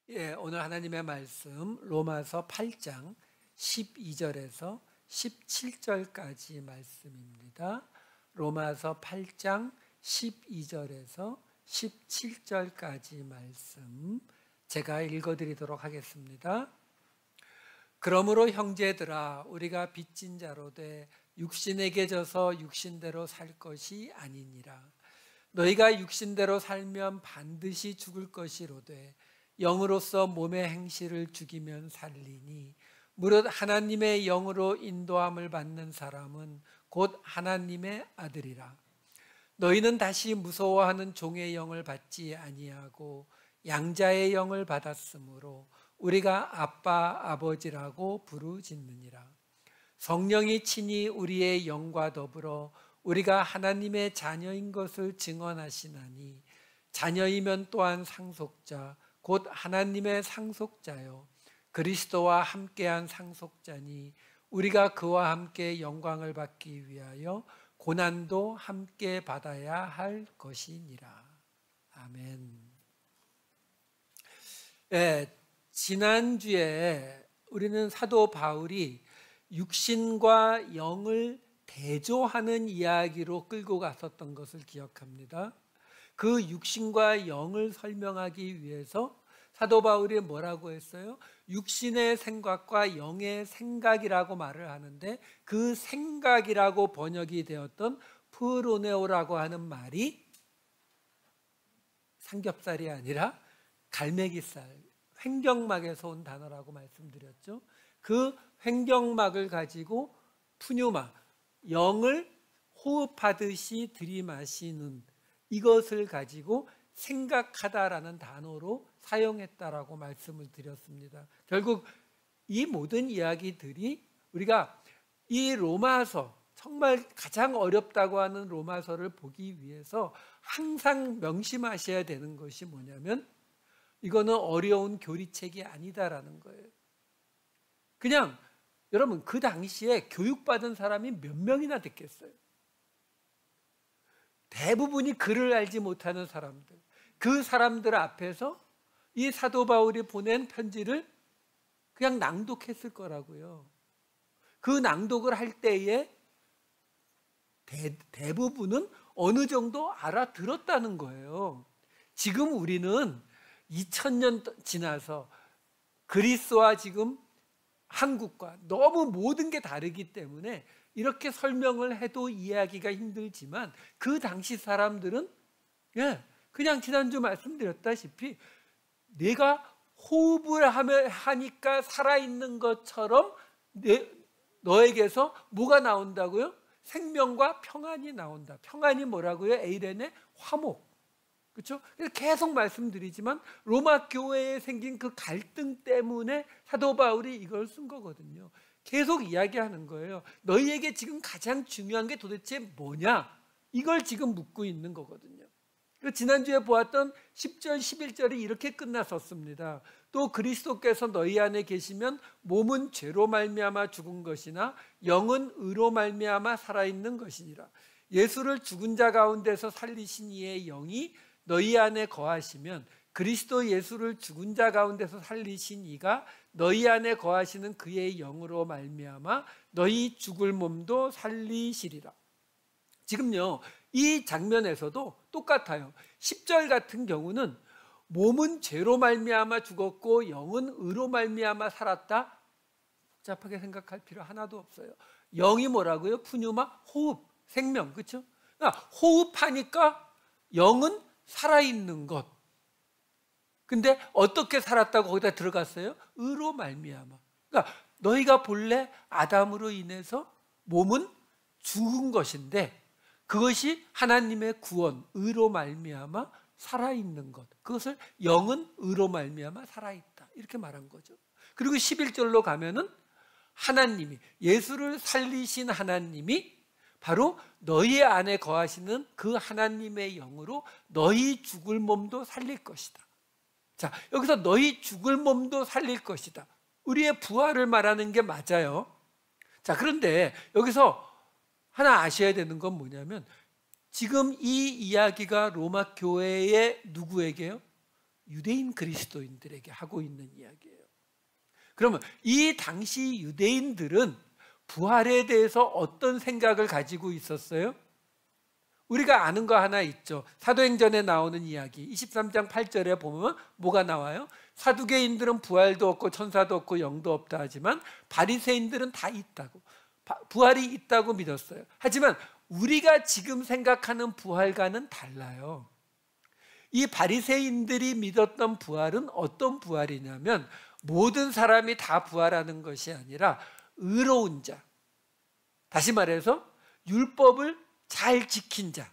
오늘 하나님의 말씀 로마서 8장 12절에서 17절까지 말씀입니다. 로마서 8장 12절에서 17절까지 말씀 제가 읽어드리도록 하겠습니다. 그러므로 형제들아, 우리가 빚진 자로 돼 육신에게 져서 육신대로 살 것이 아니니라. 너희가 육신대로 살면 반드시 죽을 것이로되 영으로서 몸의 행실을 죽이면 살리니, 무릇 하나님의 영으로 인도함을 받는 사람은 곧 하나님의 아들이라. 너희는 다시 무서워하는 종의 영을 받지 아니하고 양자의 영을 받았으므로 우리가 아빠 아버지라고 부르짖느니라. 성령이 친히 우리의 영과 더불어 우리가 하나님의 자녀인 것을 증언하시나니, 자녀이면 또한 상속자 곧 하나님의 상속자요 그리스도와 함께한 상속자니, 우리가 그와 함께 영광을 받기 위하여 고난도 함께 받아야 할 것이니라. 아멘. 지난주에 우리는 사도 바울이 육신과 영을 대조하는 이야기로 끌고 갔었던 것을 기억합니다. 그 육신과 영을 설명하기 위해서 사도 바울이 뭐라고 했어요? 육신의 생각과 영의 생각이라고 말을 하는데, 그 생각이라고 번역이 되었던 프로네오라고 하는 말이 삼겹살이 아니라 갈매기살, 횡격막에서 온 단어라고 말씀드렸죠. 그 횡격막을 가지고 푸뉴마, 영을 호흡하듯이 들이마시는 이것을 가지고 생각하다라는 단어로 사용했다라고 말씀을 드렸습니다. 결국 이 모든 이야기들이 우리가 이 로마서, 정말 가장 어렵다고 하는 로마서를 보기 위해서 항상 명심하셔야 되는 것이 뭐냐면, 이거는 어려운 교리책이 아니다라는 거예요. 그냥 여러분, 그 당시에 교육받은 사람이 몇 명이나 됐겠어요? 대부분이 글을 알지 못하는 사람들, 그 사람들 앞에서 이 사도 바울이 보낸 편지를 그냥 낭독했을 거라고요. 그 낭독을 할 때에 대부분은 어느 정도 알아들었다는 거예요. 지금 우리는 2000년 지나서 그리스와 지금 한국과 너무 모든 게 다르기 때문에 이렇게 설명을 해도 이해하기가 힘들지만, 그 당시 사람들은 그냥 지난주 말씀드렸다시피 내가 호흡을 하니까 살아있는 것처럼 너에게서 뭐가 나온다고요? 생명과 평안이 나온다. 평안이 뭐라고요? 에이렌의 화목. 그렇죠? 계속 말씀드리지만 로마 교회에 생긴 그 갈등 때문에 사도 바울이 이걸 쓴 거거든요. 계속 이야기하는 거예요. 너희에게 지금 가장 중요한 게 도대체 뭐냐? 이걸 지금 묻고 있는 거거든요. 지난주에 보았던 10절, 11절이 이렇게 끝났었습니다. 또 그리스도께서 너희 안에 계시면 몸은 죄로 말미암아 죽은 것이나 영은 의로 말미암아 살아있는 것이니라. 예수를 죽은 자 가운데서 살리신 이의 영이 너희 안에 거하시면 그리스도 예수를 죽은 자 가운데서 살리신 이가 너희 안에 거하시는 그의 영으로 말미암아 너희 죽을 몸도 살리시리라. 지금요, 이 장면에서도 똑같아요. 10절 같은 경우는 몸은 죄로 말미암아 죽었고 영은 의로 말미암아 살았다. 복잡하게 생각할 필요 하나도 없어요. 영이 뭐라고요? 푸뉴마, 호흡, 생명, 그렇죠? 그러니까 호흡하니까 영은 살아있는 것. 근데 어떻게 살았다고 거기다 들어갔어요? 의로 말미암아. 그러니까 너희가 본래 아담으로 인해서 몸은 죽은 것인데, 그것이 하나님의 구원, 의로 말미암아 살아있는 것, 그것을 영은 의로 말미암아 살아있다, 이렇게 말한 거죠. 그리고 11절로 가면은 하나님이, 예수를 살리신 하나님이 바로 너희 안에 거하시는 그 하나님의 영으로 너희 죽을 몸도 살릴 것이다. 자, 여기서 너희 죽을 몸도 살릴 것이다, 우리의 부활을 말하는 게 맞아요. 자, 그런데 여기서 하나 아셔야 되는 건 뭐냐면, 지금 이 이야기가 로마 교회의 누구에게요? 유대인 그리스도인들에게 하고 있는 이야기예요. 그러면 이 당시 유대인들은 부활에 대해서 어떤 생각을 가지고 있었어요? 우리가 아는 거 하나 있죠. 사도행전에 나오는 이야기 23장 8절에 보면 뭐가 나와요? 사두개인들은 부활도 없고 천사도 없고 영도 없다 하지만 바리새인들은 다 있다고, 부활이 있다고 믿었어요. 하지만 우리가 지금 생각하는 부활과는 달라요. 이 바리새인들이 믿었던 부활은 어떤 부활이냐면 모든 사람이 다 부활하는 것이 아니라 의로운 자, 다시 말해서 율법을 잘 지킨 자,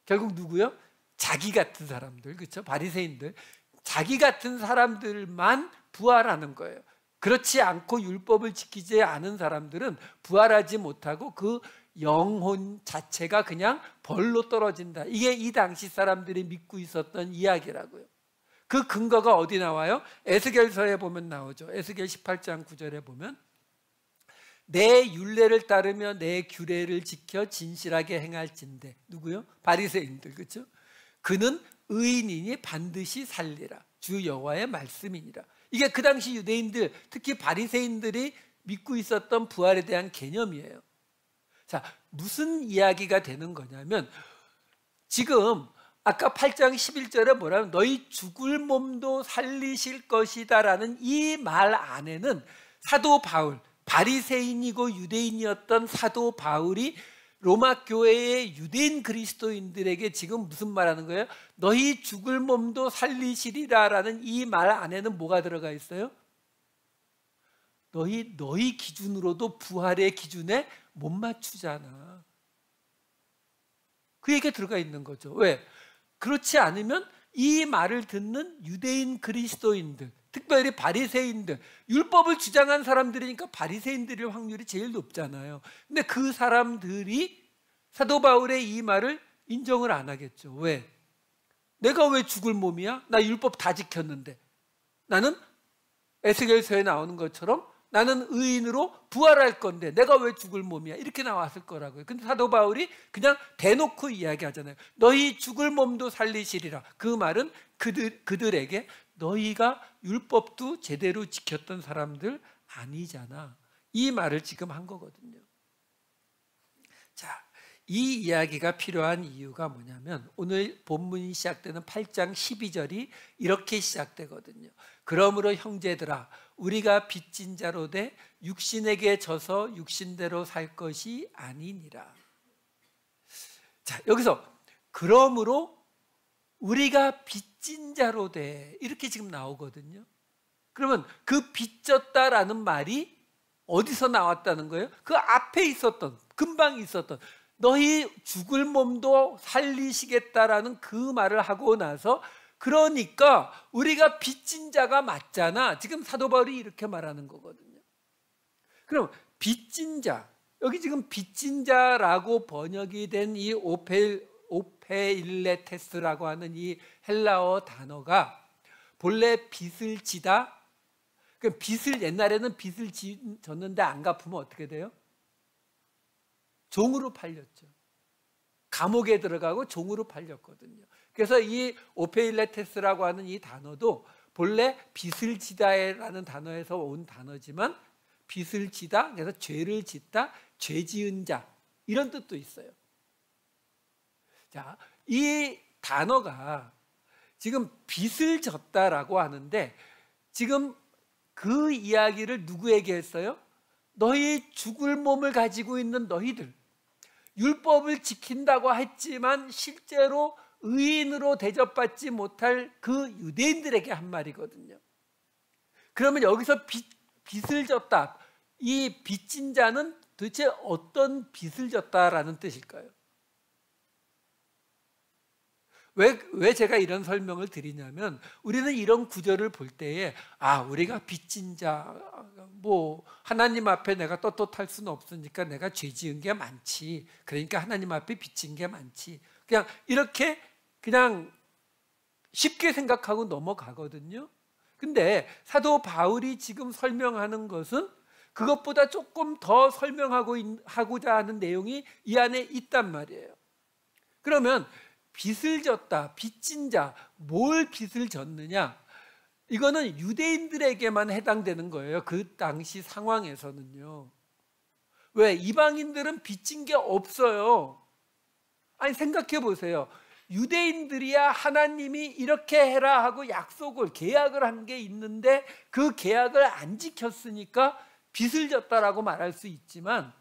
결국 누구요? 자기 같은 사람들, 그렇죠? 바리새인들, 자기 같은 사람들만 부활하는 거예요. 그렇지 않고 율법을 지키지 않은 사람들은 부활하지 못하고 그 영혼 자체가 그냥 벌로 떨어진다. 이게 이 당시 사람들이 믿고 있었던 이야기라고요. 그 근거가 어디 나와요? 에스겔서에 보면 나오죠. 에스겔 18장 9절에 보면 내 율례를 따르며 내 규례를 지켜 진실하게 행할진대. 누구요? 바리새인들, 그렇죠? 그는 의인이니 반드시 살리라. 주 여호와의 말씀이니라. 이게 그 당시 유대인들, 특히 바리새인들이 믿고 있었던 부활에 대한 개념이에요. 자, 무슨 이야기가 되는 거냐면 지금 아까 8장 11절에 뭐라면 너희 죽을 몸도 살리실 것이다 라는 이 말 안에는 사도 바울, 바리새인이고 유대인이었던 사도 바울이 로마 교회의 유대인 그리스도인들에게 지금 무슨 말하는 거예요? 너희 죽을 몸도 살리시리라 라는 이 말 안에는 뭐가 들어가 있어요? 너희 기준으로도 부활의 기준에 못 맞추잖아. 그 얘기가 들어가 있는 거죠. 왜? 그렇지 않으면 이 말을 듣는 유대인 그리스도인들, 특별히 바리새인들, 율법을 주장한 사람들이니까 바리새인들일 확률이 제일 높잖아요. 근데 그 사람들이 사도 바울의 이 말을 인정을 안 하겠죠. 왜? 내가 왜 죽을 몸이야? 나 율법 다 지켰는데. 나는 에스겔서에 나오는 것처럼 나는 의인으로 부활할 건데 내가 왜 죽을 몸이야? 이렇게 나왔을 거라고요. 근데 사도 바울이 그냥 대놓고 이야기하잖아요. 너희 죽을 몸도 살리시리라. 그 말은 그들에게 너희가 율법도 제대로 지켰던 사람들 아니잖아. 이 말을 지금 한 거거든요. 자, 이 이야기가 필요한 이유가 뭐냐면 오늘 본문이 시작되는 8장 12절이 이렇게 시작되거든요. 그러므로 형제들아 우리가 빚진 자로 돼 육신에게 져서 육신대로 살 것이 아니니라. 자, 여기서 그러므로 우리가 빚진 자로 돼 이렇게 지금 나오거든요. 그러면 그 빚졌다라는 말이 어디서 나왔다는 거예요? 그 앞에 있었던, 금방 있었던 너희 죽을 몸도 살리시겠다라는 그 말을 하고 나서 그러니까 우리가 빚진 자가 맞잖아. 지금 사도 바울이 이렇게 말하는 거거든요. 그럼 빚진 자, 여기 지금 빚진 자라고 번역이 된 이 오페일레테스라고 하는 이 헬라어 단어가 본래 빚을 지다. 그 빚을 옛날에는 빚을 졌는데 안 갚으면 어떻게 돼요? 종으로 팔렸죠. 감옥에 들어가고 종으로 팔렸거든요. 그래서 이 오페일레테스라고 하는 이 단어도 본래 빚을 지다라는 단어에서 온 단어지만 빚을 지다, 그래서 죄를 짓다, 죄 지은 자 이런 뜻도 있어요. 자, 이 단어가 지금 빚을 졌다라고 하는데 지금 그 이야기를 누구에게 했어요? 너희 죽을 몸을 가지고 있는 너희들, 율법을 지킨다고 했지만 실제로 의인으로 대접받지 못할 그 유대인들에게 한 말이거든요. 그러면 여기서 빚을 졌다, 이 빚진 자는 도대체 어떤 빚을 졌다라는 뜻일까요? 왜 제가 이런 설명을 드리냐면 우리는 이런 구절을 볼 때에 우리가 빚진 자, 뭐 하나님 앞에 내가 떳떳할 수는 없으니까 내가 죄 지은 게 많지, 그러니까 하나님 앞에 빚진 게 많지, 그냥 이렇게 그냥 쉽게 생각하고 넘어가거든요. 근데 사도 바울이 지금 설명하는 것은 그것보다 조금 더 설명하고자 하는 내용이 이 안에 있단 말이에요. 그러면 빚을 졌다, 빚진 자, 뭘 빚을 졌느냐? 이거는 유대인들에게만 해당되는 거예요. 그 당시 상황에서는요. 왜? 이방인들은 빚진 게 없어요. 아니, 생각해 보세요. 유대인들이야 하나님이 이렇게 해라 하고 약속을, 계약을 한 게 있는데 그 계약을 안 지켰으니까 빚을 졌다라고 말할 수 있지만,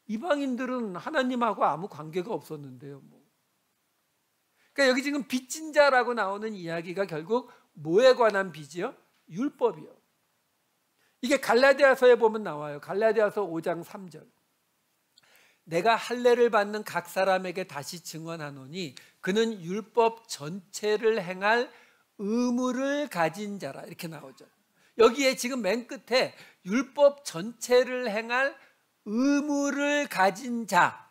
이방인들은 하나님하고 아무 관계가 없었는데요. 그러니까 여기 지금 빚진 자라고 나오는 이야기가 결국 뭐에 관한 빚이요? 율법이요. 이게 갈라디아서에 보면 나와요. 갈라디아서 5장 3절. 내가 할례를 받는 각 사람에게 다시 증언하노니 그는 율법 전체를 행할 의무를 가진 자라, 이렇게 나오죠. 여기에 지금 맨 끝에 율법 전체를 행할 의무를 가진 자,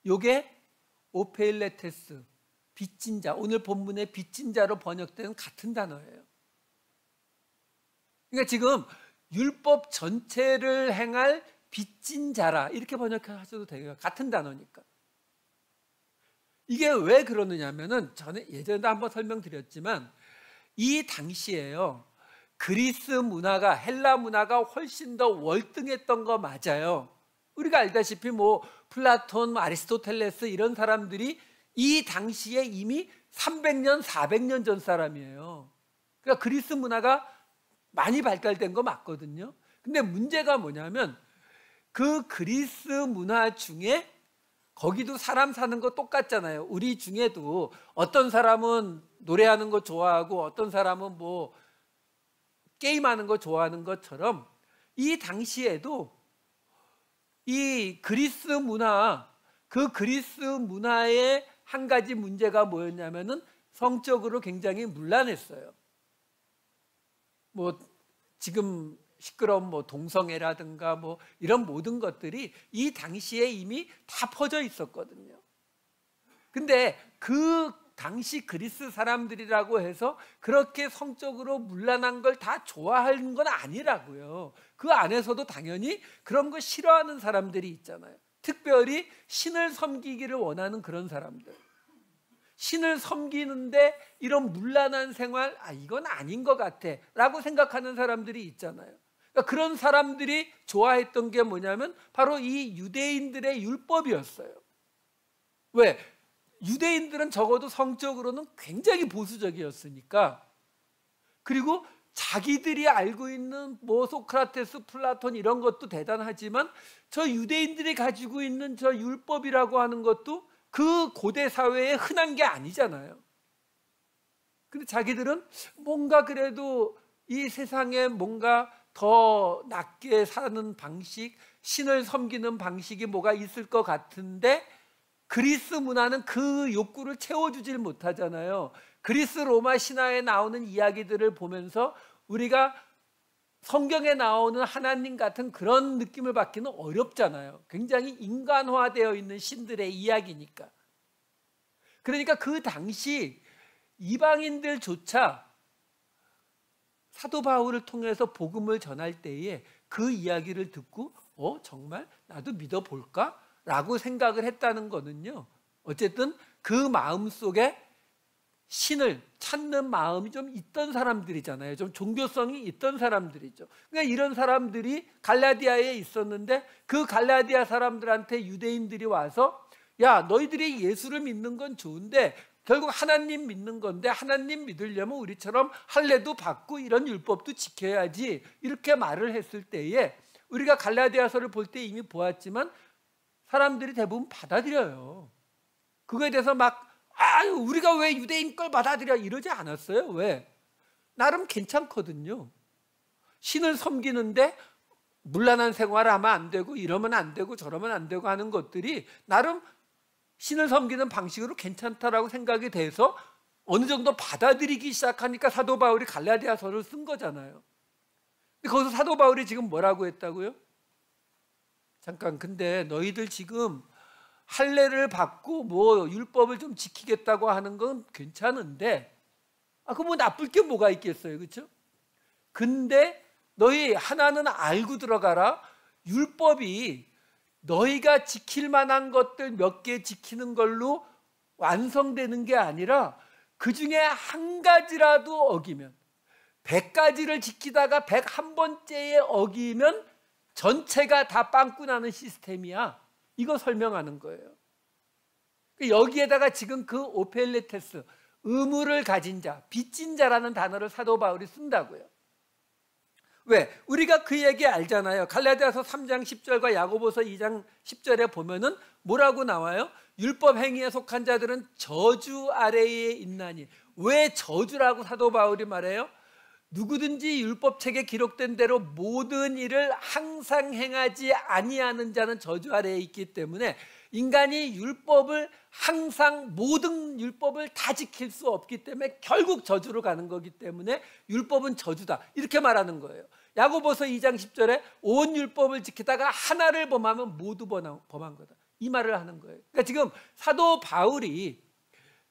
요게 오페일레테스, 빚진 자, 오늘 본문의 빚진 자로 번역되는 같은 단어예요. 그러니까 지금 율법 전체를 행할 빚진 자라, 이렇게 번역하셔도 돼요. 같은 단어니까. 이게 왜 그러느냐 하면은, 저는 예전에도 한번 설명드렸지만 이 당시에요, 그리스 문화가, 헬라 문화가 훨씬 더 월등했던 거 맞아요. 우리가 알다시피 플라톤, 아리스토텔레스 이런 사람들이 이 당시에 이미 300년, 400년 전 사람이에요. 그러니까 그리스 문화가 많이 발달된 거 맞거든요. 근데 문제가 뭐냐면 그 그리스 문화 중에, 거기도 사람 사는 거 똑같잖아요. 우리 중에도 어떤 사람은 노래하는 거 좋아하고 어떤 사람은 게임하는 거 좋아하는 것처럼, 이 당시에도 이 그리스 문화, 그 그리스 문화의 한 가지 문제가 뭐였냐면은 성적으로 굉장히 문란했어요. 지금 시끄러운 동성애라든가 이런 모든 것들이 이 당시에 이미 다 퍼져 있었거든요. 근데 그 당시 그리스 사람들이라고 해서 그렇게 성적으로 문란한 걸 다 좋아하는 건 아니라고요. 그 안에서도 당연히 그런 거 싫어하는 사람들이 있잖아요. 특별히 신을 섬기기를 원하는 그런 사람들. 신을 섬기는데 이런 문란한 생활, 이건 아닌 것 같아 라고 생각하는 사람들이 있잖아요. 그러니까 그런 사람들이 좋아했던 게 뭐냐면 바로 이 유대인들의 율법이었어요. 왜? 유대인들은 적어도 성적으로는 굉장히 보수적이었으니까. 그리고 자기들이 알고 있는 소크라테스, 플라톤 이런 것도 대단하지만 저 유대인들이 가지고 있는 저 율법이라고 하는 것도 그 고대 사회에 흔한 게 아니잖아요. 근데 자기들은 뭔가 그래도 이 세상에 뭔가 더 낫게 사는 방식, 신을 섬기는 방식이 뭐가 있을 것 같은데 그리스 문화는 그 욕구를 채워주질 못하잖아요. 그리스 로마 신화에 나오는 이야기들을 보면서 우리가 성경에 나오는 하나님 같은 그런 느낌을 받기는 어렵잖아요. 굉장히 인간화되어 있는 신들의 이야기니까. 그러니까 그 당시 이방인들조차 사도 바울을 통해서 복음을 전할 때에 그 이야기를 듣고 정말 나도 믿어볼까? 라고 생각을 했다는 거는요, 어쨌든 그 마음속에 신을 찾는 마음이 좀 있던 사람들이잖아요. 좀 종교성이 있던 사람들이죠. 그러니까 이런 사람들이 갈라디아에 있었는데 그 갈라디아 사람들한테 유대인들이 와서, 야, 너희들이 예수를 믿는 건 좋은데 결국 하나님 믿는 건데 하나님 믿으려면 우리처럼 할례도 받고 이런 율법도 지켜야지, 이렇게 말을 했을 때에 우리가 갈라디아서를 볼 때 이미 보았지만 사람들이 대부분 받아들여요. 그거에 대해서 우리가 왜 유대인 걸 받아들여 이러지 않았어요. 왜? 나름 괜찮거든요. 신을 섬기는데 문란한 생활을 하면 안 되고 이러면 안 되고 저러면 안 되고 하는 것들이 나름 신을 섬기는 방식으로 괜찮다라고 생각이 돼서 어느 정도 받아들이기 시작하니까 사도 바울이 갈라디아서를 쓴 거잖아요. 근데 거기서 사도 바울이 지금 뭐라고 했다고요? 잠깐, 근데 너희들 지금 할례를 받고 율법을 좀 지키겠다고 하는 건 괜찮은데 그거 나쁠 게 뭐가 있겠어요, 그렇죠? 근데 너희 하나는 알고 들어가라. 율법이 너희가 지킬 만한 것들 몇 개 지키는 걸로 완성되는 게 아니라 그 중에 한 가지라도 어기면, 100가지를 지키다가 101번째에 어기면 전체가 다 빵꾸 나는 시스템이야. 이거 설명하는 거예요. 여기에다가 지금 그 오펠레테스, 의무를 가진 자, 빚진 자라는 단어를 사도 바울이 쓴다고요. 왜? 우리가 그 얘기 알잖아요. 갈라디아서 3장 10절과 야고보서 2장 10절에 보면은 뭐라고 나와요? 율법 행위에 속한 자들은 저주 아래에 있나니. 왜 저주라고 사도 바울이 말해요? 누구든지 율법책에 기록된 대로 모든 일을 항상 행하지 아니하는 자는 저주 아래에 있기 때문에 인간이 율법을 항상, 모든 율법을 다 지킬 수 없기 때문에 결국 저주로 가는 거기 때문에 율법은 저주다, 이렇게 말하는 거예요. 야고보서 2장 10절에 온 율법을 지키다가 하나를 범하면 모두 범한 거다, 이 말을 하는 거예요. 그러니까 지금 사도 바울이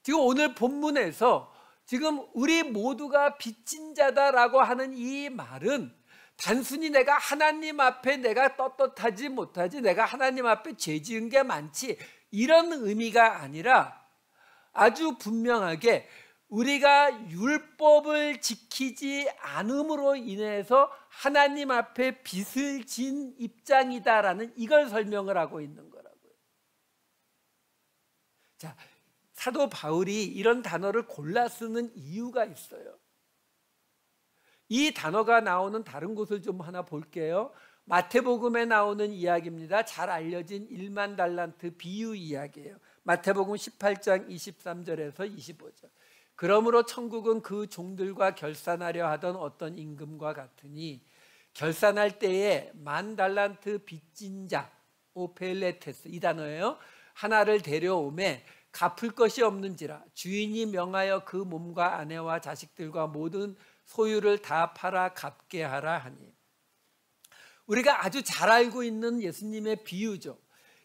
지금 오늘 본문에서 지금 우리 모두가 빚진 자다라고 하는 이 말은 단순히 내가 하나님 앞에 내가 떳떳하지 못하지, 내가 하나님 앞에 죄 지은 게 많지, 이런 의미가 아니라 아주 분명하게 우리가 율법을 지키지 않음으로 인해서 하나님 앞에 빚을 진 입장이다라는 이걸 설명을 하고 있는 거라고요. 자, 사도 바울이 이런 단어를 골라 쓰는 이유가 있어요. 이 단어가 나오는 다른 곳을 좀 하나 볼게요. 마태복음에 나오는 이야기입니다. 잘 알려진 1만 달란트 비유 이야기예요. 마태복음 18장 23절에서 25절. 그러므로 천국은 그 종들과 결산하려 하던 어떤 임금과 같으니 결산할 때에 1만 달란트 빚진 자, 오펠레테스, 이 단어예요. 하나를 데려오매 갚을 것이 없는지라 주인이 명하여 그 몸과 아내와 자식들과 모든 소유를 다 팔아 갚게 하라 하니. 우리가 아주 잘 알고 있는 예수님의 비유죠.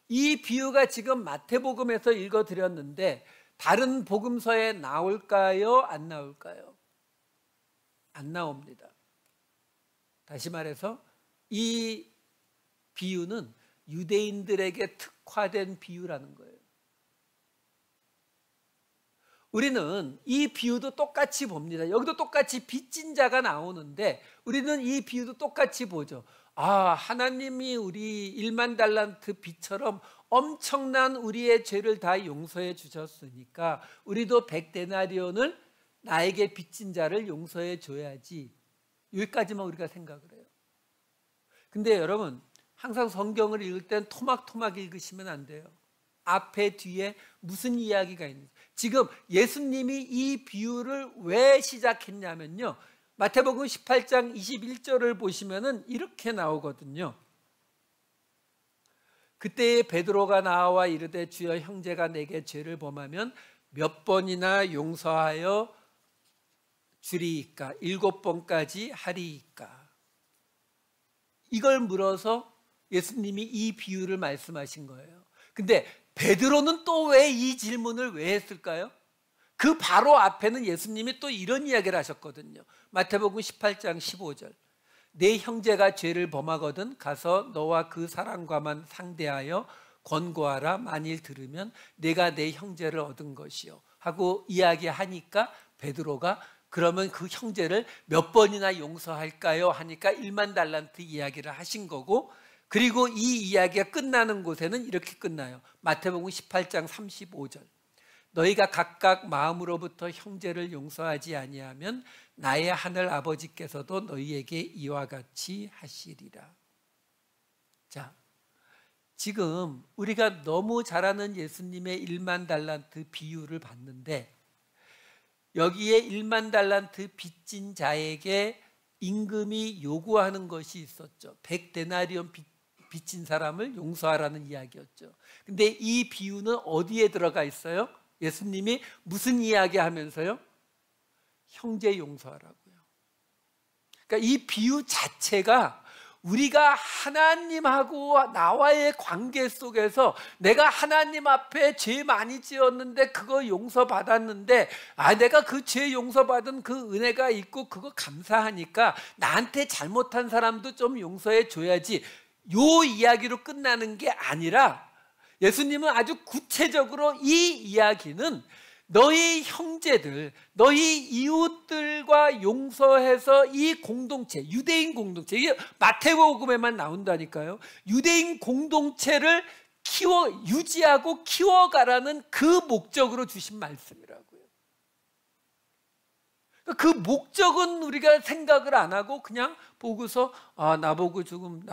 이 비유가 지금 마태복음에서 읽어드렸는데 다른 복음서에 나올까요? 안 나올까요? 안 나옵니다. 다시 말해서 이 비유는 유대인들에게 특화된 비유라는 거예요. 우리는 이 비유도 똑같이 봅니다. 여기도 똑같이 빚진 자가 나오는데 우리는 이 비유도 똑같이 보죠. 아, 하나님이 우리 1만 달란트 빚처럼 엄청난 우리의 죄를 다 용서해 주셨으니까 우리도 100데나리온을 나에게 빚진 자를 용서해 줘야지. 여기까지만 우리가 생각을 해요. 근데 여러분, 항상 성경을 읽을 땐 토막토막 읽으시면 안 돼요. 앞에 뒤에 무슨 이야기가 있는지. 지금 예수님이 이 비유를 왜 시작했냐면요, 마태복음 18장 21절을 보시면은 이렇게 나오거든요. 그때에 베드로가 나와 이르되 주여, 형제가 내게 죄를 범하면 몇 번이나 용서하여 주리이까? 7번까지 하리이까? 이걸 물어서 예수님이 이 비유를 말씀하신 거예요. 근데 베드로는 또 왜 이 질문을 왜 했을까요? 그 바로 앞에는 예수님이 또 이런 이야기를 하셨거든요. 마태복음 18장 15절. 내 형제가 죄를 범하거든 가서 너와 그 사람과만 상대하여 권고하라. 만일 들으면 내가 내 형제를 얻은 것이요 하고 이야기하니까 베드로가 그러면 그 형제를 몇 번이나 용서할까요? 하니까 1만 달란트 이야기를 하신 거고, 그리고 이 이야기가 끝나는 곳에는 이렇게 끝나요. 마태복음 18장 35절. 너희가 각각 마음으로부터 형제를 용서하지 아니하면 나의 하늘 아버지께서도 너희에게 이와 같이 하시리라. 자, 지금 우리가 너무 잘 아는 예수님의 1만 달란트 비유를 봤는데 여기에 1만 달란트 빚진 자에게 임금이 요구하는 것이 있었죠. 100데나리온 빚진 사람을 용서하라는 이야기였죠. 근데 이 비유는 어디에 들어가 있어요? 예수님이 무슨 이야기 하면서요? 형제 용서하라고요. 그러니까 이 비유 자체가 우리가 하나님하고 나와의 관계 속에서 내가 하나님 앞에 죄 많이 지었는데 그거 용서받았는데, 아, 내가 그 죄 용서받은 그 은혜가 있고 그거 감사하니까 나한테 잘못한 사람도 좀 용서해 줘야지, 요 이야기로 끝나는 게 아니라 예수님은 아주 구체적으로 이 이야기는 너희 형제들, 너희 이웃들과 용서해서 이 공동체, 유대인 공동체, 이게 마태복음에만 나온다니까요. 유대인 공동체를 유지하고 키워가라는 그 목적으로 주신 말씀이라고요. 그 목적은 우리가 생각을 안 하고 그냥 보고서 나보고 조금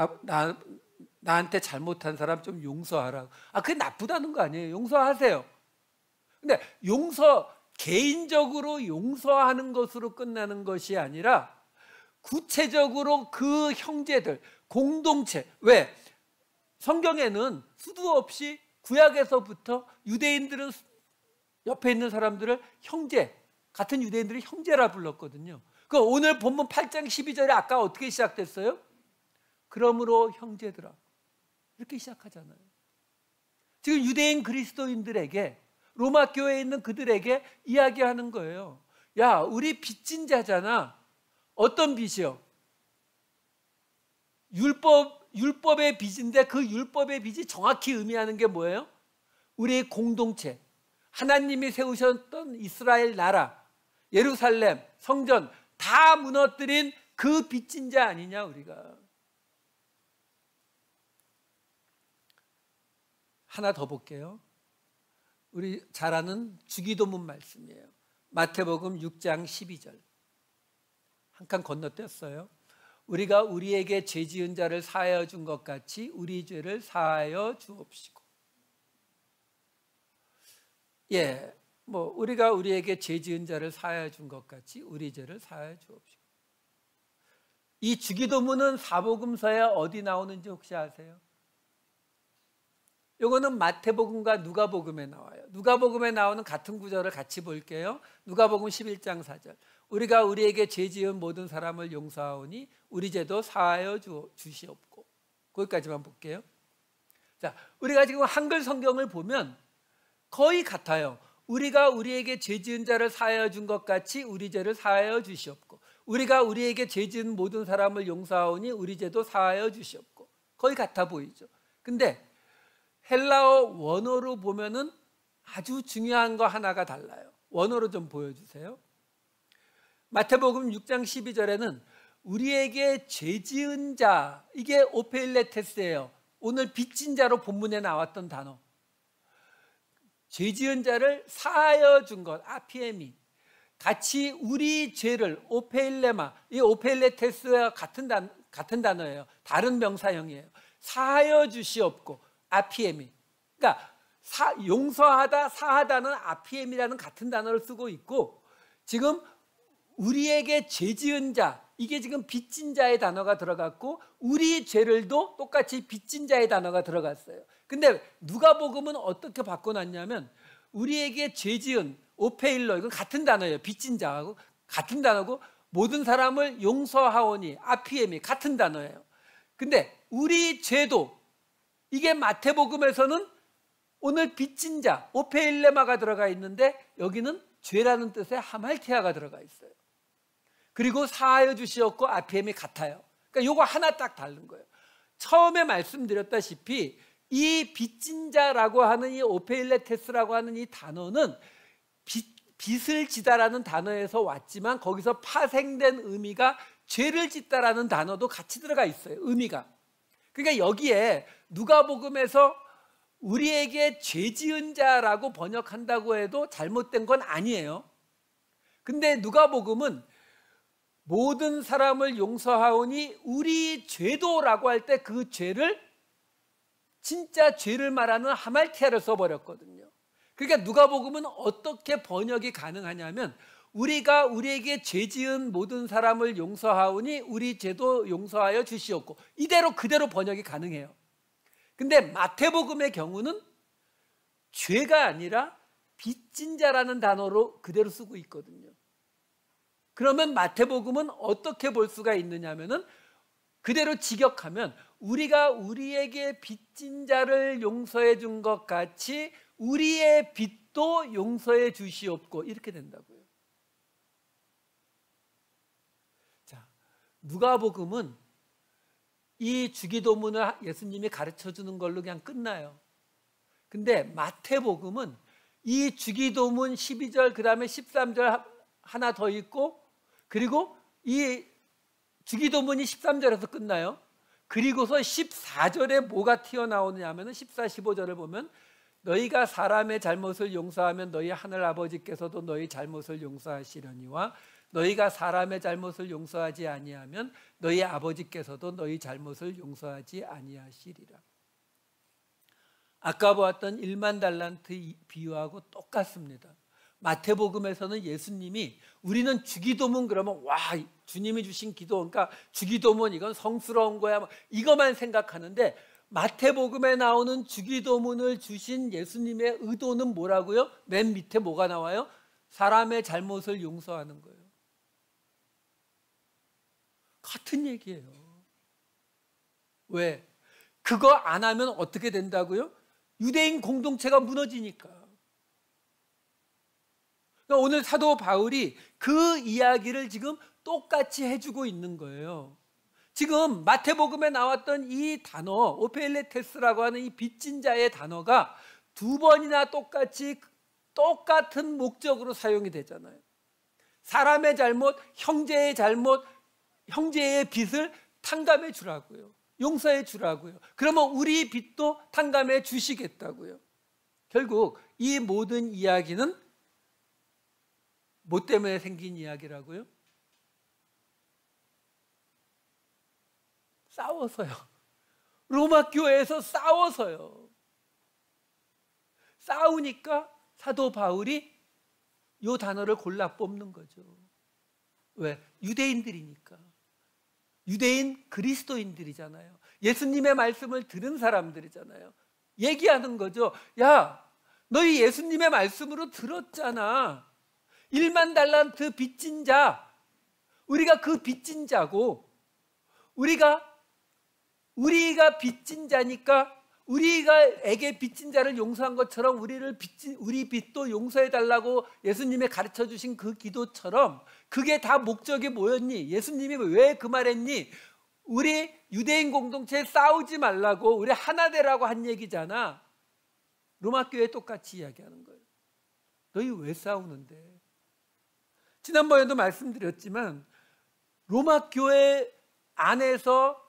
나한테 잘못한 사람 좀 용서하라. 그게 나쁘다는 거 아니에요. 용서하세요. 근데 개인적으로 용서하는 것으로 끝나는 것이 아니라 구체적으로 그 형제들, 공동체. 왜? 성경에는 수도 없이 구약에서부터 유대인들은 옆에 있는 사람들을 형제, 같은 유대인들이 형제라 불렀거든요. 그 오늘 본문 8장 12절에 아까 어떻게 시작됐어요? 그러므로 형제들아, 이렇게 시작하잖아요. 지금 유대인 그리스도인들에게, 로마 교회에 있는 그들에게 이야기하는 거예요. 야, 우리 빚진 자잖아. 어떤 빚이요? 율법의 빚인데 그 율법의 빚이 정확히 의미하는 게 뭐예요? 우리의 공동체, 하나님이 세우셨던 이스라엘 나라, 예루살렘, 성전 다 무너뜨린 그 빚진 자 아니냐 우리가. 하나 더 볼게요. 우리 잘 아는 주기도문 말씀이에요. 마태복음 6장 12절. 한 칸 건너뛰었어요. 우리가 우리에게 죄 지은 자를 사하여 준 것 같이 우리 죄를 사하여 주옵시고. 우리가 우리에게 죄 지은 자를 사하여 준 것 같이 우리 죄를 사하여 주옵시고. 이 주기도문은 사복음서에 어디 나오는지 혹시 아세요? 이거는 마태복음과 누가복음에 나와요. 누가복음에 나오는 같은 구절을 같이 볼게요. 누가복음 11장 4절. 우리가 우리에게 죄 지은 모든 사람을 용서하오니 우리 죄도 사하여 주시옵고. 거기까지만 볼게요. 자, 우리가 지금 한글 성경을 보면 거의 같아요. 우리가 우리에게 죄 지은 자를 사하여 준 것 같이 우리 죄를 사하여 주시옵고. 우리가 우리에게 죄 지은 모든 사람을 용서하오니 우리 죄도 사하여 주시옵고. 거의 같아 보이죠. 근데 헬라어 원어로 보면은 아주 중요한 거 하나가 달라요. 원어로 좀 보여주세요. 마태복음 6장 12절에는 우리에게 죄 지은 자, 이게 오페일레테스예요. 오늘 빚진 자로 본문에 나왔던 단어. 죄 지은 자를 사하여 준 것, 아피에미. 같이 우리 죄를, 오페일레마, 이 오페일레테스와 같은 단어예요. 다른 명사형이에요. 사하여 주시옵고, 아피에미. 그러니까 용서하다, 사하다는 아피엠이라는 같은 단어를 쓰고 있고, 지금 우리에게 죄 지은 자, 이게 지금 빚진 자의 단어가 들어갔고, 우리 죄를도 똑같이 빚진 자의 단어가 들어갔어요. 근데 누가복음은 어떻게 바꿔놨냐면 우리에게 죄 지은, 오페일러, 이건 같은 단어예요. 빚진 자하고 같은 단어고, 모든 사람을 용서하오니, 아피엠이 같은 단어예요. 근데 우리 죄도, 이게 마태복음에서는 오늘 빚진 자, 오페일레마가 들어가 있는데 여기는 죄라는 뜻의 하말티아가 들어가 있어요. 그리고 사하여 주시었고 아피엠이 같아요. 그러니까 이거 하나 딱 다른 거예요. 처음에 말씀드렸다시피 이 빚진 자라고 하는 이 오페일레테스라고 하는 이 단어는 빚을 지다라는 단어에서 왔지만 거기서 파생된 의미가 죄를 짓다라는 단어도 같이 들어가 있어요. 의미가. 그러니까 여기에 누가복음에서 우리에게 죄 지은 자라고 번역한다고 해도 잘못된 건 아니에요. 근데 누가복음은 모든 사람을 용서하오니 우리 죄도라고 할 때 그 죄를, 진짜 죄를 말하는 하말티아를 써버렸거든요. 그러니까 누가복음은 어떻게 번역이 가능하냐면 우리가 우리에게 죄 지은 모든 사람을 용서하오니 우리 죄도 용서하여 주시옵고, 이대로 그대로 번역이 가능해요. 근데 마태복음의 경우는 죄가 아니라 빚진 자라는 단어로 그대로 쓰고 있거든요. 그러면 마태복음은 어떻게 볼 수가 있느냐면은 그대로 직역하면 우리가 우리에게 빚진 자를 용서해 준 것 같이 우리의 빚도 용서해 주시옵고, 이렇게 된다고요. 자, 누가복음은 이 주기도문을 예수님이 가르쳐 주는 걸로 그냥 끝나요. 근데 마태복음은 이 주기도문 12절 그 다음에 13절 하나 더 있고, 그리고 이 주기도문이 13절에서 끝나요. 그리고서 14절에 뭐가 튀어나오느냐면 14, 15절을 보면 너희가 사람의 잘못을 용서하면 너희 하늘 아버지께서도 너희 잘못을 용서하시려니와 너희가 사람의 잘못을 용서하지 아니하면 너희 아버지께서도 너희 잘못을 용서하지 아니하시리라. 아까 보았던 1만 달란트 비유하고 똑같습니다. 마태복음에서는 예수님이, 우리는 주기도문 그러면 와, 주님이 주신 기도, 그러니까 주기도문 이건 성스러운 거야, 이거만 생각하는데, 마태복음에 나오는 주기도문을 주신 예수님의 의도는 뭐라고요? 맨 밑에 뭐가 나와요? 사람의 잘못을 용서하는 거예요. 같은 얘기예요. 왜? 그거 안 하면 어떻게 된다고요? 유대인 공동체가 무너지니까. 그러니까 오늘 사도 바울이 그 이야기를 지금 똑같이 해주고 있는 거예요. 지금 마태복음에 나왔던 이 단어, 오펠레테스라고 하는 이 빚진 자의 단어가 두 번이나 똑같은 목적으로 사용이 되잖아요. 사람의 잘못, 형제의 잘못, 형제의 빚을 탕감해 주라고요. 용서해 주라고요. 그러면 우리 빚도 탕감해 주시겠다고요. 결국 이 모든 이야기는 뭐 때문에 생긴 이야기라고요? 싸워서요. 로마 교회에서 싸워서요. 싸우니까 사도 바울이 이 단어를 골라 뽑는 거죠. 왜? 유대인들이니까. 유대인 그리스도인들이잖아요. 예수님의 말씀을 들은 사람들이잖아요. 얘기하는 거죠. 야, 너희 예수님의 말씀으로 들었잖아. 1만 달란트 빚진 자, 우리가 그 빚진 자고, 우리가 빚진 자니까 우리가에게 빚진 자를 용서한 것처럼 우리 빚도 용서해 달라고 예수님이 가르쳐 주신 그 기도처럼, 그게 다 목적이 뭐였니? 예수님이 왜 그 말했니? 우리 유대인 공동체에 싸우지 말라고, 우리 하나 되라고 한 얘기잖아. 로마 교회 똑같이 이야기하는 거예요. 너희 왜 싸우는데? 지난번에도 말씀드렸지만 로마 교회 안에서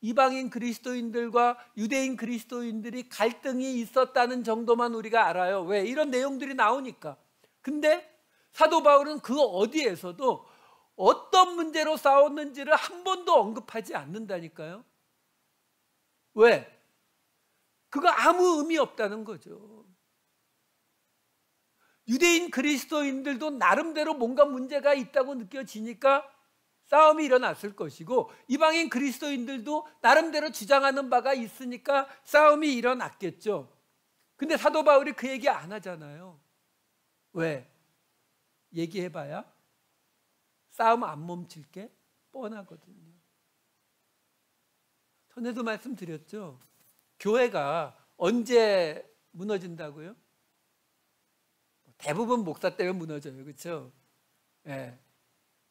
이방인 그리스도인들과 유대인 그리스도인들이 갈등이 있었다는 정도만 우리가 알아요. 왜? 이런 내용들이 나오니까. 근데 사도 바울은 그 어디에서도 어떤 문제로 싸웠는지를 한 번도 언급하지 않는다니까요. 왜? 그거 아무 의미 없다는 거죠. 유대인 그리스도인들도 나름대로 뭔가 문제가 있다고 느껴지니까 싸움이 일어났을 것이고, 이방인 그리스도인들도 나름대로 주장하는 바가 있으니까 싸움이 일어났겠죠. 근데 사도 바울이 그 얘기 안 하잖아요. 왜? 얘기해봐야 싸움 안 멈출 게 뻔하거든요. 전에도 말씀드렸죠. 교회가 언제 무너진다고요? 대부분 목사 때문에 무너져요. 그렇죠? 예.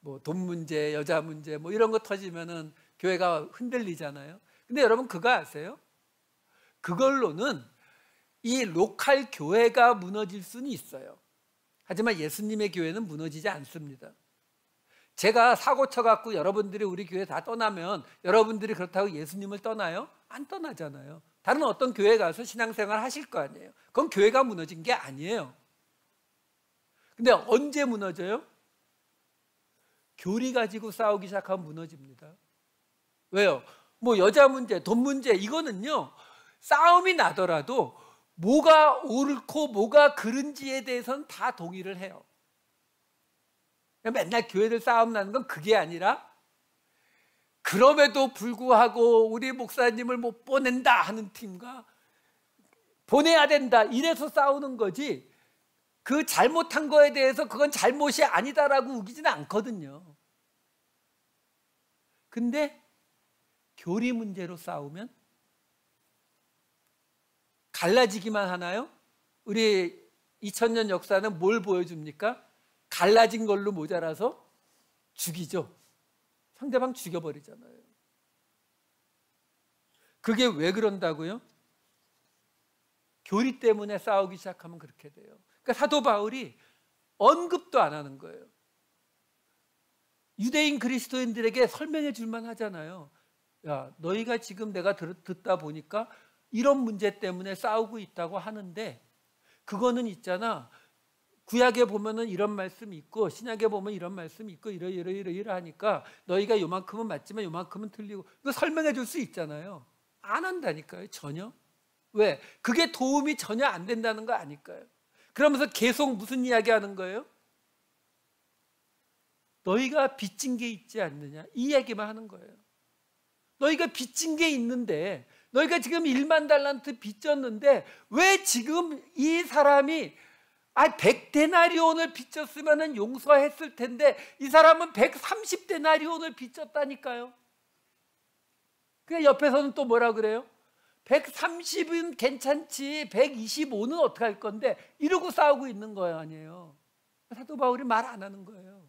뭐 돈 문제, 여자 문제 뭐 이런 거 터지면은 교회가 흔들리잖아요. 근데 여러분 그거 아세요? 그걸로는 이 로컬 교회가 무너질 수는 있어요. 하지만 예수님의 교회는 무너지지 않습니다. 제가 사고 쳐갖고 여러분들이 우리 교회 다 떠나면 여러분들이 그렇다고 예수님을 떠나요? 안 떠나잖아요. 다른 어떤 교회 가서 신앙생활 하실 거 아니에요. 그건 교회가 무너진 게 아니에요. 근데 언제 무너져요? 교리 가지고 싸우기 시작하면 무너집니다. 왜요? 뭐 여자 문제, 돈 문제, 이거는요, 싸움이 나더라도 뭐가 옳고 뭐가 그른지에 대해서는 다 동의를 해요. 맨날 교회들 싸움 나는 건 그게 아니라, 그럼에도 불구하고 우리 목사님을 못 보낸다 하는 팀과 보내야 된다 이래서 싸우는 거지, 그 잘못한 거에 대해서 그건 잘못이 아니다라고 우기지는 않거든요. 근데 교리 문제로 싸우면 갈라지기만 하나요? 우리 2000년 역사는 뭘 보여줍니까? 갈라진 걸로 모자라서 죽이죠. 상대방 죽여버리잖아요. 그게 왜 그런다고요? 교리 때문에 싸우기 시작하면 그렇게 돼요. 그러니까 사도 바울이 언급도 안 하는 거예요. 유대인 그리스도인들에게 설명해 줄만 하잖아요. 야, 너희가 지금 내가 듣다 보니까 이런 문제 때문에 싸우고 있다고 하는데, 그거는 있잖아, 구약에 보면은 이런 말씀이 있고 신약에 보면 이런 말씀이 있고 이러하니까 너희가 요만큼은 맞지만 요만큼은 틀리고, 이거 설명해 줄 수 있잖아요. 안 한다니까요, 전혀. 왜? 그게 도움이 전혀 안 된다는 거 아닐까요? 그러면서 계속 무슨 이야기 하는 거예요? 너희가 빚진 게 있지 않느냐, 이 얘기만 하는 거예요. 너희가 빚진 게 있는데, 너희가 지금 1만 달란트 빚졌는데 왜 지금 이 사람이 100데나리온을 빚졌으면 용서했을 텐데 이 사람은 130데나리온을 빚졌다니까요. 그냥 옆에서는 또 뭐라 그래요? 130은 괜찮지 125는 어떻게 할 건데, 이러고 싸우고 있는 거예요, 아니에요? 사도 바울이 말 안 하는 거예요.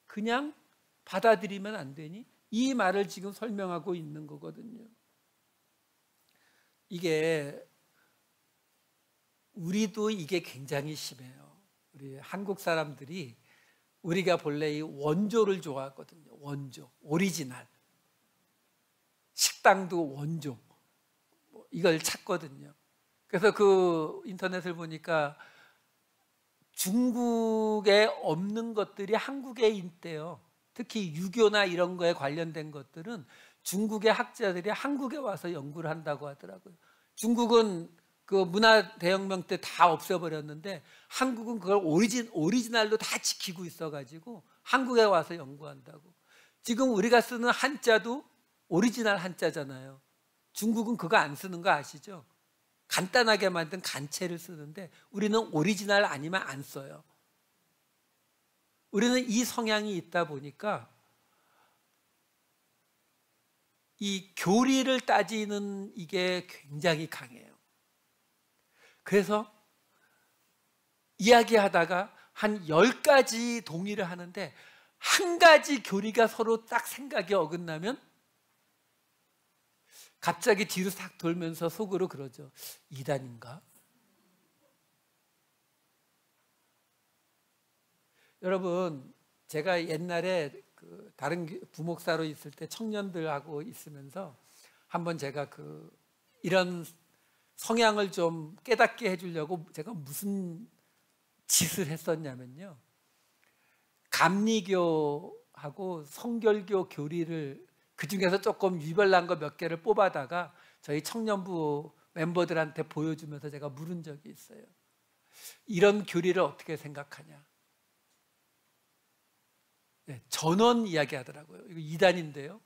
그냥 받아들이면 안 되니? 이 말을 지금 설명하고 있는 거거든요. 우리도 이게 굉장히 심해요. 우리 한국 사람들이, 우리가 본래 이 원조를 좋아하거든요. 원조, 오리지널. 식당도 원조, 이걸 찾거든요. 그래서 그 인터넷을 보니까 중국에 없는 것들이 한국에 있대요. 특히 유교나 이런 거에 관련된 것들은 중국의 학자들이 한국에 와서 연구를 한다고 하더라고요. 중국은 그 문화 대혁명 때 다 없애버렸는데 한국은 그걸 오리지널로 다 지키고 있어가지고 한국에 와서 연구한다고. 지금 우리가 쓰는 한자도 오리지널 한자잖아요. 중국은 그거 안 쓰는 거 아시죠? 간단하게 만든 간체를 쓰는데 우리는 오리지널 아니면 안 써요. 우리는 이 성향이 있다 보니까 이 교리를 따지는 이게 굉장히 강해요. 그래서 이야기하다가 한 10가지 동의를 하는데 한 가지 교리가 서로 딱 생각이 어긋나면 갑자기 뒤로 싹 돌면서 속으로 그러죠. 이단인가? 여러분, 제가 옛날에 다른 부목사로 있을 때 청년들하고 있으면서 한번 제가 이런 성향을 좀 깨닫게 해주려고 제가 무슨 짓을 했었냐면요, 감리교하고 성결교 교리를 그 중에서 조금 유별난 거 몇 개를 뽑아다가 저희 청년부 멤버들한테 보여주면서 제가 물은 적이 있어요. 이런 교리를 어떻게 생각하냐? 네, 전원 이야기 하더라고요. 이거 이단인데요.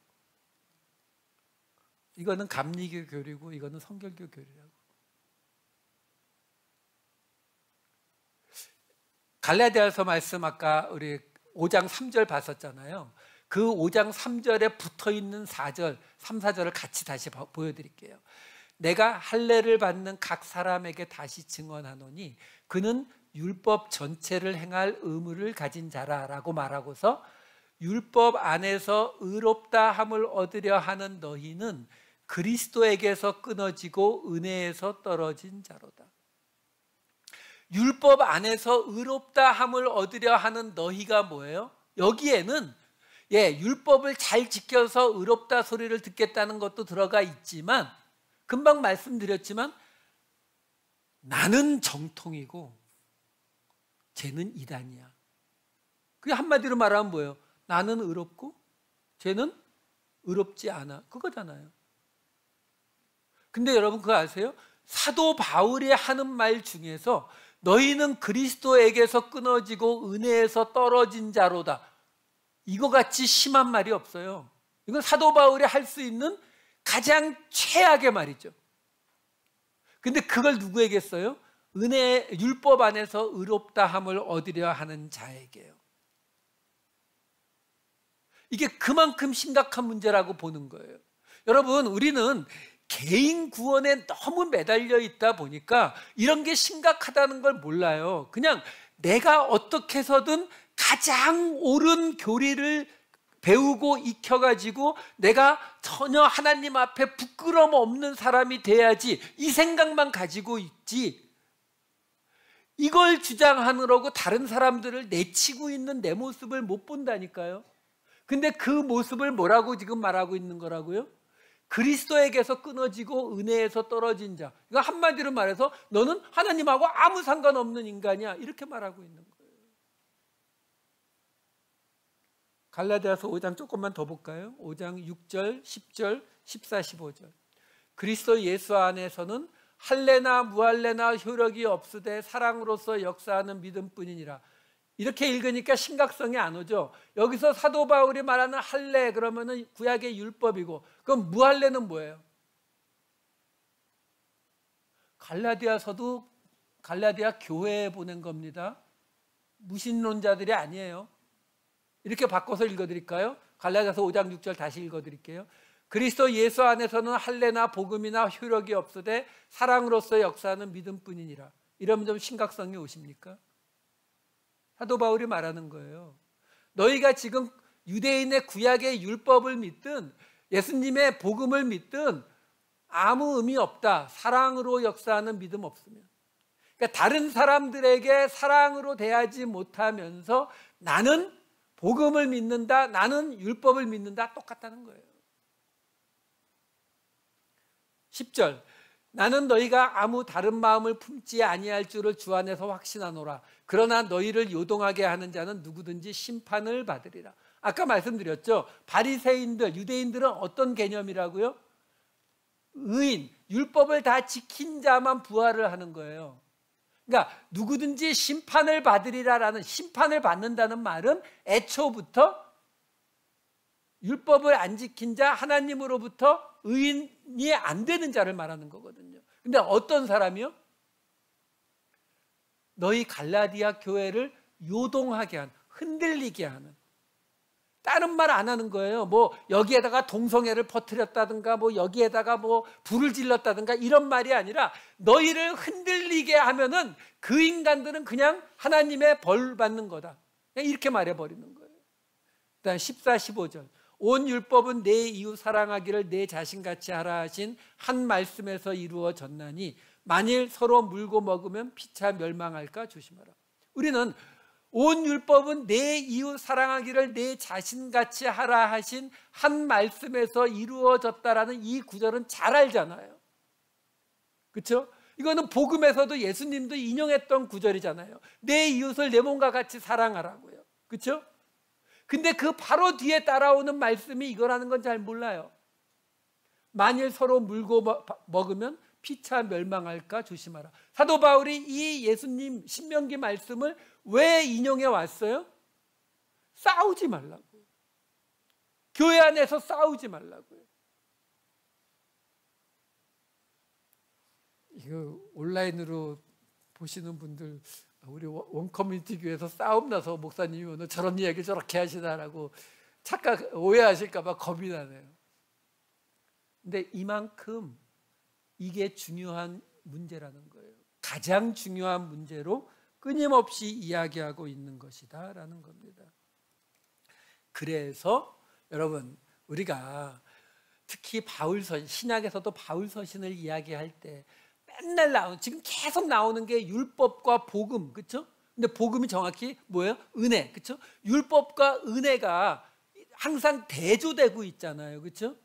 이거는 감리교 교리고 이거는 성결교 교리라고. 갈라디아서 말씀 아까 우리 5장 3절 봤었잖아요. 그 5장 3절에 붙어있는 4절, 3, 4절을 같이 다시 보여드릴게요. 내가 할례를 받는 각 사람에게 다시 증언하노니 그는 율법 전체를 행할 의무를 가진 자라라고 말하고서 율법 안에서 의롭다 함을 얻으려 하는 너희는 그리스도에게서 끊어지고 은혜에서 떨어진 자로다. 율법 안에서 의롭다 함을 얻으려 하는 너희가 뭐예요? 여기에는 율법을 잘 지켜서 의롭다 소리를 듣겠다는 것도 들어가 있지만, 금방 말씀드렸지만 나는 정통이고 쟤는 이단이야. 그게 한마디로 말하면 뭐예요? 나는 의롭고 쟤는 의롭지 않아, 그거잖아요. 근데 여러분 그거 아세요? 사도 바울이 하는 말 중에서 너희는 그리스도에게서 끊어지고 은혜에서 떨어진 자로다, 이거 같이 심한 말이 없어요. 이건 사도 바울이 할 수 있는 가장 최악의 말이죠. 근데 그걸 누구에게 써요? 율법 안에서 의롭다 함을 얻으려 하는 자에게요. 이게 그만큼 심각한 문제라고 보는 거예요. 여러분, 우리는 개인 구원에 너무 매달려 있다 보니까 이런 게 심각하다는 걸 몰라요. 그냥 내가 어떻게 해서든 가장 옳은 교리를 배우고 익혀가지고 내가 전혀 하나님 앞에 부끄러움 없는 사람이 돼야지, 이 생각만 가지고 있지, 이걸 주장하느라고 다른 사람들을 내치고 있는 내 모습을 못 본다니까요. 근데 그 모습을 뭐라고 지금 말하고 있는 거라고요? 그리스도에게서 끊어지고 은혜에서 떨어진 자. 이거 한마디로 말해서 너는 하나님하고 아무 상관없는 인간이야, 이렇게 말하고 있는 거예요. 갈라디아서 5장 조금만 더 볼까요? 5장 6절, 10절, 14, 15절. 그리스도 예수 안에서는 할례나 무할례나 효력이 없으되 사랑으로서 역사하는 믿음뿐이니라. 이렇게 읽으니까 심각성이 안 오죠. 여기서 사도 바울이 말하는 할례 그러면은 구약의 율법이고, 그럼 무할례는 뭐예요? 갈라디아서도 갈라디아 교회에 보낸 겁니다. 무신론자들이 아니에요. 이렇게 바꿔서 읽어드릴까요? 갈라디아서 5장 6절 다시 읽어드릴게요. 그리스도 예수 안에서는 할례나 복음이나 효력이 없으되 사랑으로서 역사하는 믿음뿐이니라. 이러면 좀 심각성이 오십니까? 사도 바울이 말하는 거예요. 너희가 지금 유대인의 구약의 율법을 믿든 예수님의 복음을 믿든 아무 의미 없다. 사랑으로 역사하는 믿음 없으면. 그러니까 다른 사람들에게 사랑으로 대하지 못하면서 나는 복음을 믿는다, 나는 율법을 믿는다, 똑같다는 거예요. 10절. 나는 너희가 아무 다른 마음을 품지 아니할 줄을 주 안에서 확신하노라. 그러나 너희를 요동하게 하는 자는 누구든지 심판을 받으리라. 아까 말씀드렸죠. 바리새인들, 유대인들은 어떤 개념이라고요? 의인, 율법을 다 지킨 자만 부활을 하는 거예요. 그러니까 누구든지 심판을 받으리라라는, 심판을 받는다는 말은 애초부터 율법을 안 지킨 자, 하나님으로부터 의인이 안 되는 자를 말하는 거거든요. 근데 어떤 사람이요? 너희 갈라디아 교회를 요동하게 하는, 흔들리게 하는, 다른 말 안 하는 거예요. 뭐 여기에다가 동성애를 퍼뜨렸다든가 뭐 여기에다가 뭐 불을 질렀다든가 이런 말이 아니라 너희를 흔들리게 하면은 그 인간들은 그냥 하나님의 벌 받는 거다, 그냥 이렇게 말해버리는 거예요. 일단 14, 15절. 온 율법은 내 이웃 사랑하기를 내 자신같이 하라 하신 한 말씀에서 이루어졌나니 만일 서로 물고 먹으면 피차 멸망할까 조심하라. 우리는 온 율법은 내 이웃 사랑하기를 내 자신같이 하라 하신 한 말씀에서 이루어졌다라는 이 구절은 잘 알잖아요. 그렇죠? 이거는 복음에서도 예수님도 인용했던 구절이잖아요. 내 이웃을 내 몸과 같이 사랑하라고요. 그렇죠? 근데 그 바로 뒤에 따라오는 말씀이 이거라는 건 잘 몰라요. 만일 서로 물고 먹으면 피차 멸망할까 조심하라. 사도 바울이 이 예수님 신명기 말씀을 왜 인용해 왔어요? 싸우지 말라고. 교회 안에서 싸우지 말라고요. 이거 온라인으로 보시는 분들, 우리 원커뮤니티 교회에서 싸움 나서 목사님이 오늘 저런 이야기 저렇게 하시나라고 착각, 오해하실까 봐 겁이 나네요. 근데 이만큼 이게 중요한 문제라는 거예요. 가장 중요한 문제로 끊임없이 이야기하고 있는 것이다 라는 겁니다. 그래서 여러분, 우리가 특히 바울서신, 신약에서도 바울서신을 이야기할 때 맨날 나오는, 지금 계속 나오는 게 율법과 복음, 그렇죠? 근데 복음이 정확히 뭐예요? 은혜, 그렇죠? 율법과 은혜가 항상 대조되고 있잖아요, 그렇죠?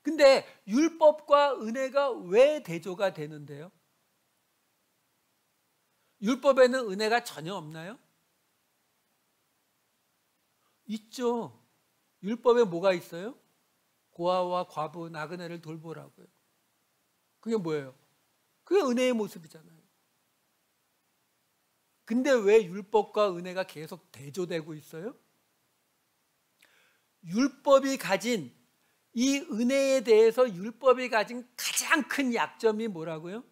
근데 율법과 은혜가 왜 대조가 되는데요? 율법에는 은혜가 전혀 없나요? 있죠. 율법에 뭐가 있어요? 고아와 과부, 나그네를 돌보라고요. 그게 뭐예요? 그게 은혜의 모습이잖아요. 근데 왜 율법과 은혜가 계속 대조되고 있어요? 율법이 가진, 이 은혜에 대해서 율법이 가진 가장 큰 약점이 뭐라고요?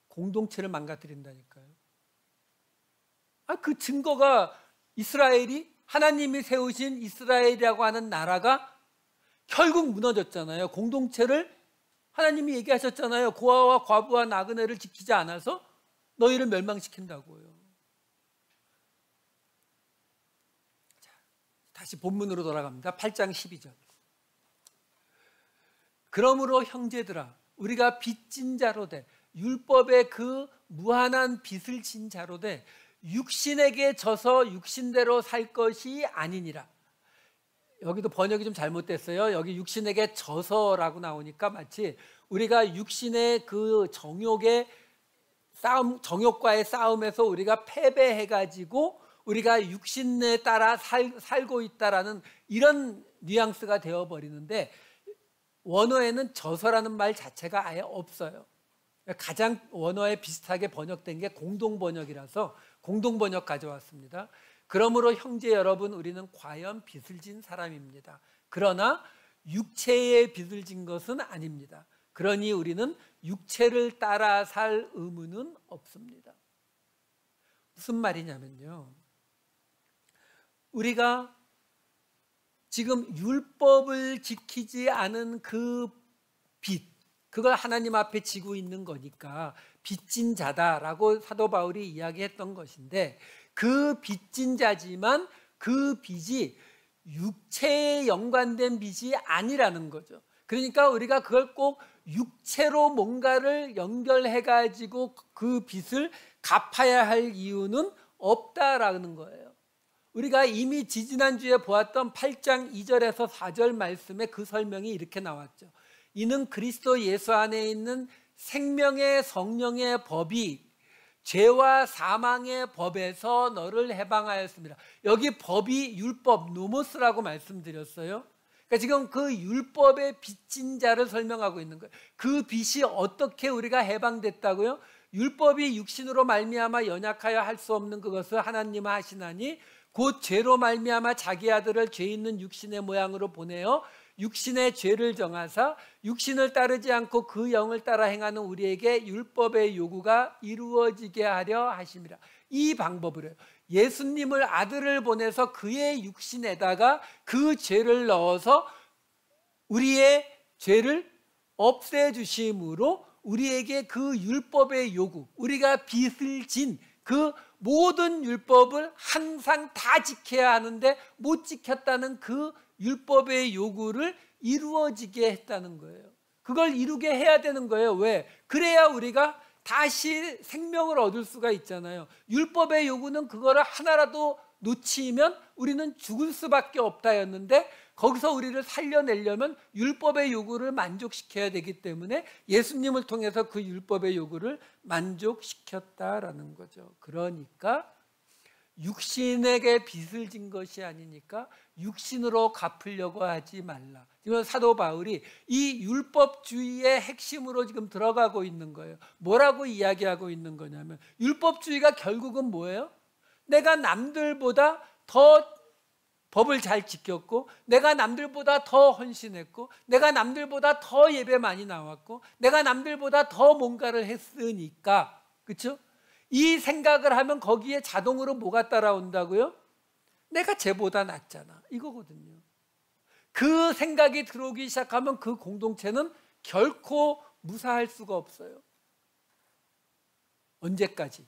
공동체를 망가뜨린다니까요. 그 증거가 이스라엘이, 하나님이 세우신 이스라엘이라고 하는 나라가 결국 무너졌잖아요. 공동체를 하나님이 얘기하셨잖아요. 고아와 과부와 나그네를 지키지 않아서 너희를 멸망시킨다고요. 자, 다시 본문으로 돌아갑니다. 8장 12절. 그러므로 형제들아, 우리가 빚진 자로 돼 율법의 그 무한한 빚을 진 자로 돼 육신에게 져서 육신대로 살 것이 아니니라. 여기도 번역이 좀 잘못됐어요. 여기 육신에게 져서라고 나오니까 마치 우리가 육신의 그 정욕의 싸움, 정욕과의 싸움에서 우리가 패배해가지고 우리가 육신에 따라 살고 있다라는 이런 뉘앙스가 되어버리는데, 원어에는 져서라는 말 자체가 아예 없어요. 가장 원어에 비슷하게 번역된 게 공동번역이라서 공동번역 가져왔습니다. 그러므로 형제 여러분, 우리는 과연 빚을 진 사람입니다. 그러나 육체의 빚을 진 것은 아닙니다. 그러니 우리는 육체를 따라 살 의무는 없습니다. 무슨 말이냐면요, 우리가 지금 율법을 지키지 않은 그 빚, 그걸 하나님 앞에 지고 있는 거니까 빚진 자다라고 사도 바울이 이야기했던 것인데, 그 빚진 자지만 그 빚이 육체에 연관된 빚이 아니라는 거죠. 그러니까 우리가 그걸 꼭 육체로 뭔가를 연결해 가지고 그 빚을 갚아야 할 이유는 없다라는 거예요. 우리가 이미 지지난주에 보았던 8장 2절에서 4절 말씀에 그 설명이 이렇게 나왔죠. 이는 그리스도 예수 안에 있는 생명의 성령의 법이 죄와 사망의 법에서 너를 해방하였습니다. 여기 법이 율법, 노모스라고 말씀드렸어요. 그러니까 지금 그 율법의 빚진 자를 설명하고 있는 거예요. 그 빚이 어떻게 우리가 해방됐다고요? 율법이 육신으로 말미암아 연약하여 할 수 없는 그것을 하나님 하시나니 곧 죄로 말미암아 자기 아들을 죄 있는 육신의 모양으로 보내어 육신의 죄를 정하사 육신을 따르지 않고 그 영을 따라 행하는 우리에게 율법의 요구가 이루어지게 하려 하심이라. 이 방법으로요, 예수님을 아들을 보내서 그의 육신에다가 그 죄를 넣어서 우리의 죄를 없애주심으로 우리에게 그 율법의 요구, 우리가 빚을 진 그 모든 율법을 항상 다 지켜야 하는데 못 지켰다는 그 율법의 요구를 이루어지게 했다는 거예요. 그걸 이루게 해야 되는 거예요. 왜? 그래야 우리가 다시 생명을 얻을 수가 있잖아요. 율법의 요구는 그거를 하나라도 놓치면 우리는 죽을 수밖에 없다였는데, 거기서 우리를 살려내려면 율법의 요구를 만족시켜야 되기 때문에 예수님을 통해서 그 율법의 요구를 만족시켰다라는 거죠. 그러니까 육신에게 빚을 진 것이 아니니까 육신으로 갚으려고 하지 말라. 지금 사도 바울이 이 율법주의의 핵심으로 지금 들어가고 있는 거예요. 뭐라고 이야기하고 있는 거냐면, 율법주의가 결국은 뭐예요? 내가 남들보다 더 법을 잘 지켰고, 내가 남들보다 더 헌신했고, 내가 남들보다 더 예배 많이 나왔고, 내가 남들보다 더 뭔가를 했으니까, 그렇죠? 이 생각을 하면 거기에 자동으로 뭐가 따라온다고요? 내가 쟤보다 낫잖아, 이거거든요. 그 생각이 들어오기 시작하면 그 공동체는 결코 무사할 수가 없어요. 언제까지?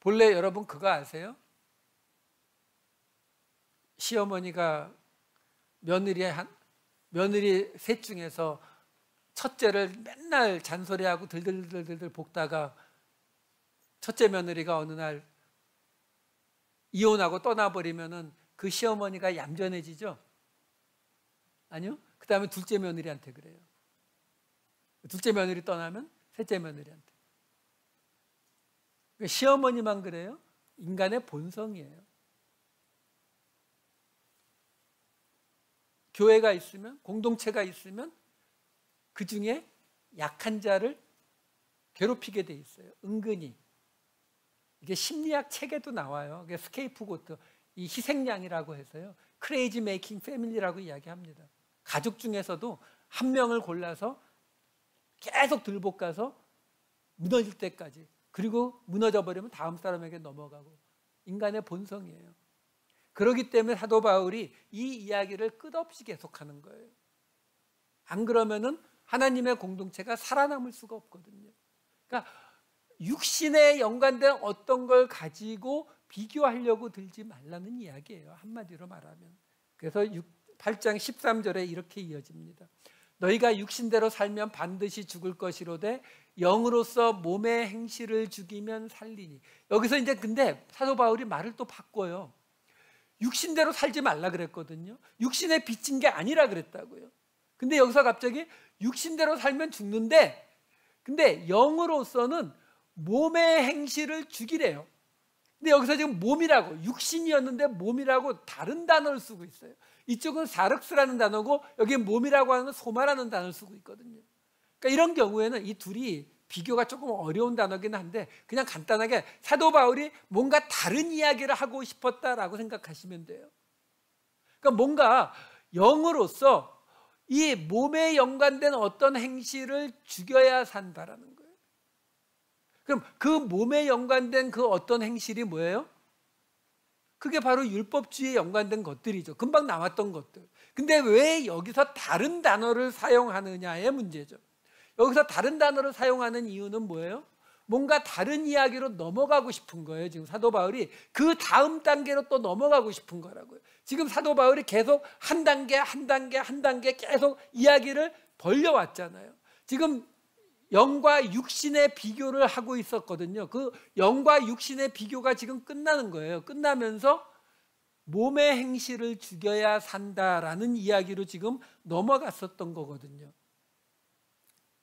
본래 여러분 그거 아세요? 시어머니가 며느리 셋 중에서 첫째를 맨날 잔소리하고 들들들들 볶다가 첫째 며느리가 어느 날 이혼하고 떠나버리면은 그 시어머니가 얌전해지죠? 아니요? 그 다음에 둘째 며느리한테 그래요. 둘째 며느리 떠나면 셋째 며느리한테. 시어머니만 그래요? 인간의 본성이에요. 교회가 있으면, 공동체가 있으면 그 중에 약한 자를 괴롭히게 돼 있어요. 은근히. 이게 심리학 책에도 나와요. 이게 스케이프고트, 이 희생양이라고 해서요, 크레이지 메이킹 패밀리라고 이야기합니다. 가족 중에서도 한 명을 골라서 계속 들볶아서 무너질 때까지, 그리고 무너져 버리면 다음 사람에게 넘어가고, 인간의 본성이에요. 그렇기 때문에 사도 바울이 이 이야기를 끝없이 계속하는 거예요. 안 그러면은 하나님의 공동체가 살아남을 수가 없거든요. 그러니까 육신에 연관된 어떤 걸 가지고 비교하려고 들지 말라는 이야기예요. 한마디로 말하면. 그래서 8장 13절에 이렇게 이어집니다. 너희가 육신대로 살면 반드시 죽을 것이로되 영으로서 몸의 행실을 죽이면 살리니. 여기서 이제 근데 사도 바울이 말을 또 바꿔요. 육신대로 살지 말라 그랬거든요. 육신에 비친 게 아니라 그랬다고요. 근데 여기서 갑자기 육신대로 살면 죽는데, 근데 영으로서는 몸의 행실을 죽이래요. 근데 여기서 지금 몸이라고, 육신이었는데 몸이라고 다른 단어를 쓰고 있어요. 이쪽은 사륵스라는 단어고 여기 몸이라고 하는 건 소마라는 단어를 쓰고 있거든요. 그러니까 이런 경우에는 이 둘이 비교가 조금 어려운 단어긴 한데 그냥 간단하게 사도 바울이 뭔가 다른 이야기를 하고 싶었다라고 생각하시면 돼요. 그러니까 뭔가 영으로서 이 몸에 연관된 어떤 행실을 죽여야 산다라는 거예요. 그럼 그 몸에 연관된 그 어떤 행실이 뭐예요? 그게 바로 율법주의에 연관된 것들이죠. 금방 나왔던 것들. 근데 왜 여기서 다른 단어를 사용하느냐의 문제죠. 여기서 다른 단어를 사용하는 이유는 뭐예요? 뭔가 다른 이야기로 넘어가고 싶은 거예요. 지금 사도 바울이 그 다음 단계로 또 넘어가고 싶은 거라고요. 지금 사도 바울이 계속 한 단계 한 단계 한 단계 계속 이야기를 벌려왔잖아요. 지금 영과 육신의 비교를 하고 있었거든요. 그 영과 육신의 비교가 지금 끝나는 거예요. 끝나면서 몸의 행실을 죽여야 산다라는 이야기로 지금 넘어갔었던 거거든요.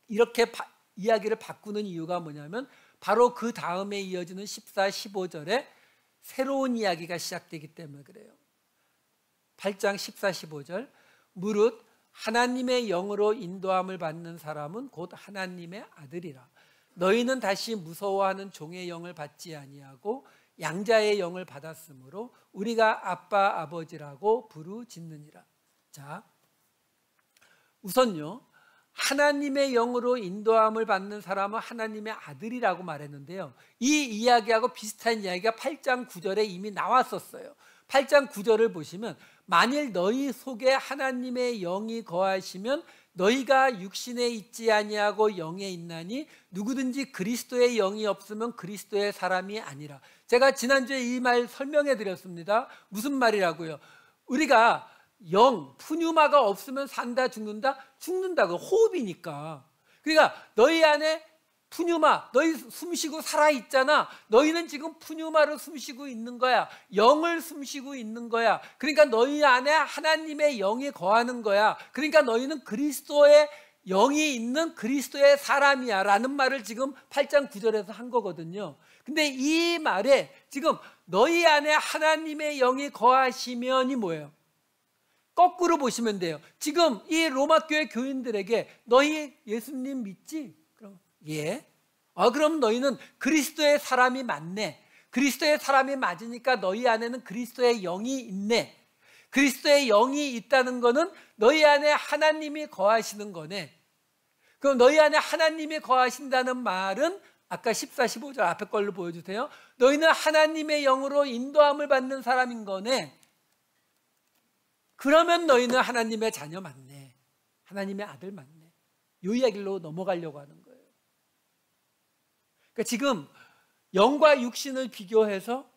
이렇게 이야기를 바꾸는 이유가 뭐냐면 바로 그 다음에 이어지는 14, 15절에 새로운 이야기가 시작되기 때문에 그래요. 8장 14, 15절 무릇 하나님의 영으로 인도함을 받는 사람은 곧 하나님의 아들이라. 너희는 다시 무서워하는 종의 영을 받지 아니하고 양자의 영을 받았으므로 우리가 아빠 아버지라고 부르짖느니라. 자, 우선요, 하나님의 영으로 인도함을 받는 사람은 하나님의 아들이라고 말했는데요, 이 이야기하고 비슷한 이야기가 8장 9절에 이미 나왔었어요. 8장 9절을 보시면 만일 너희 속에 하나님의 영이 거하시면 너희가 육신에 있지 아니하고 영에 있나니 누구든지 그리스도의 영이 없으면 그리스도의 사람이 아니라. 제가 지난주에 이 말 설명해 드렸습니다. 무슨 말이라고요? 우리가 영, 푸뉴마가 없으면 산다 죽는다? 죽는다. 그 호흡이니까. 그러니까 너희 안에 푸뉴마, 너희 숨쉬고 살아있잖아. 너희는 지금 푸뉴마로 숨쉬고 있는 거야. 영을 숨쉬고 있는 거야. 그러니까 너희 안에 하나님의 영이 거하는 거야. 그러니까 너희는 그리스도의 영이 있는 그리스도의 사람이야 라는 말을 지금 8장 9절에서 한 거거든요. 근데 이 말에 지금 너희 안에 하나님의 영이 거하시면이 뭐예요? 거꾸로 보시면 돼요. 지금 이 로마교회 교인들에게 너희 예수님 믿지? 그럼 예. 그럼 너희는 그리스도의 사람이 맞네. 그리스도의 사람이 맞으니까 너희 안에는 그리스도의 영이 있네. 그리스도의 영이 있다는 거는 너희 안에 하나님이 거하시는 거네. 그럼 너희 안에 하나님이 거하신다는 말은 아까 14, 15절 앞에 걸로 보여주세요. 너희는 하나님의 영으로 인도함을 받는 사람인 거네. 그러면 너희는 하나님의 자녀 맞네. 하나님의 아들 맞네. 이 이야기로 넘어가려고 하는 거예요. 그러니까 지금 영과 육신을 비교해서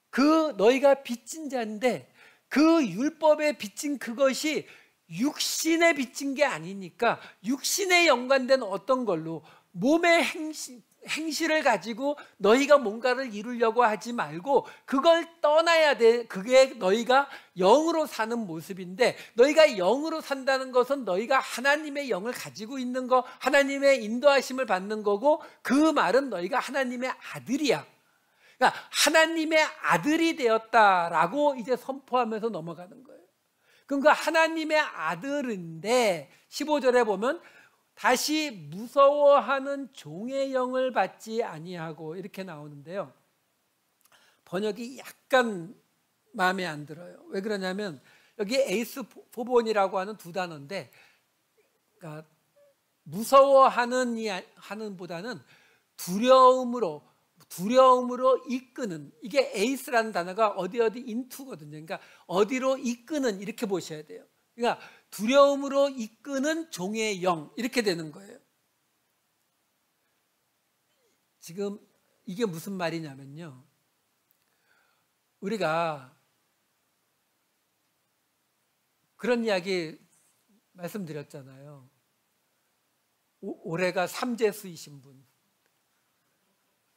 그 너희가 빚진 자인데 그 율법에 빚진 그것이 육신에 빚진 게 아니니까 육신에 연관된 어떤 걸로 몸의 행실을 가지고 너희가 뭔가를 이루려고 하지 말고 그걸 떠나야 돼. 그게 너희가 영으로 사는 모습인데, 너희가 영으로 산다는 것은 너희가 하나님의 영을 가지고 있는 거, 하나님의 인도하심을 받는 거고, 그 말은 너희가 하나님의 아들이야. 그러니까 하나님의 아들이 되었다라고 이제 선포하면서 넘어가는 거예요. 그럼 그 하나님의 아들인데 15절에 보면 다시 무서워하는 종의 영을 받지 아니하고 이렇게 나오는데요, 번역이 약간 마음에 안 들어요. 왜 그러냐면 여기 에이스 포본이라고 하는 두 단어인데, 그러니까 무서워하는 하는 보다는 두려움으로 이끄는, 이게 에이스라는 단어가 어디 인투거든요. 그러니까 어디로 이끄는, 이렇게 보셔야 돼요. 그러니까 두려움으로 이끄는 종의 영, 이렇게 되는 거예요. 지금 이게 무슨 말이냐면요, 우리가 그런 이야기 말씀드렸잖아요. 올해가 삼재수이신 분,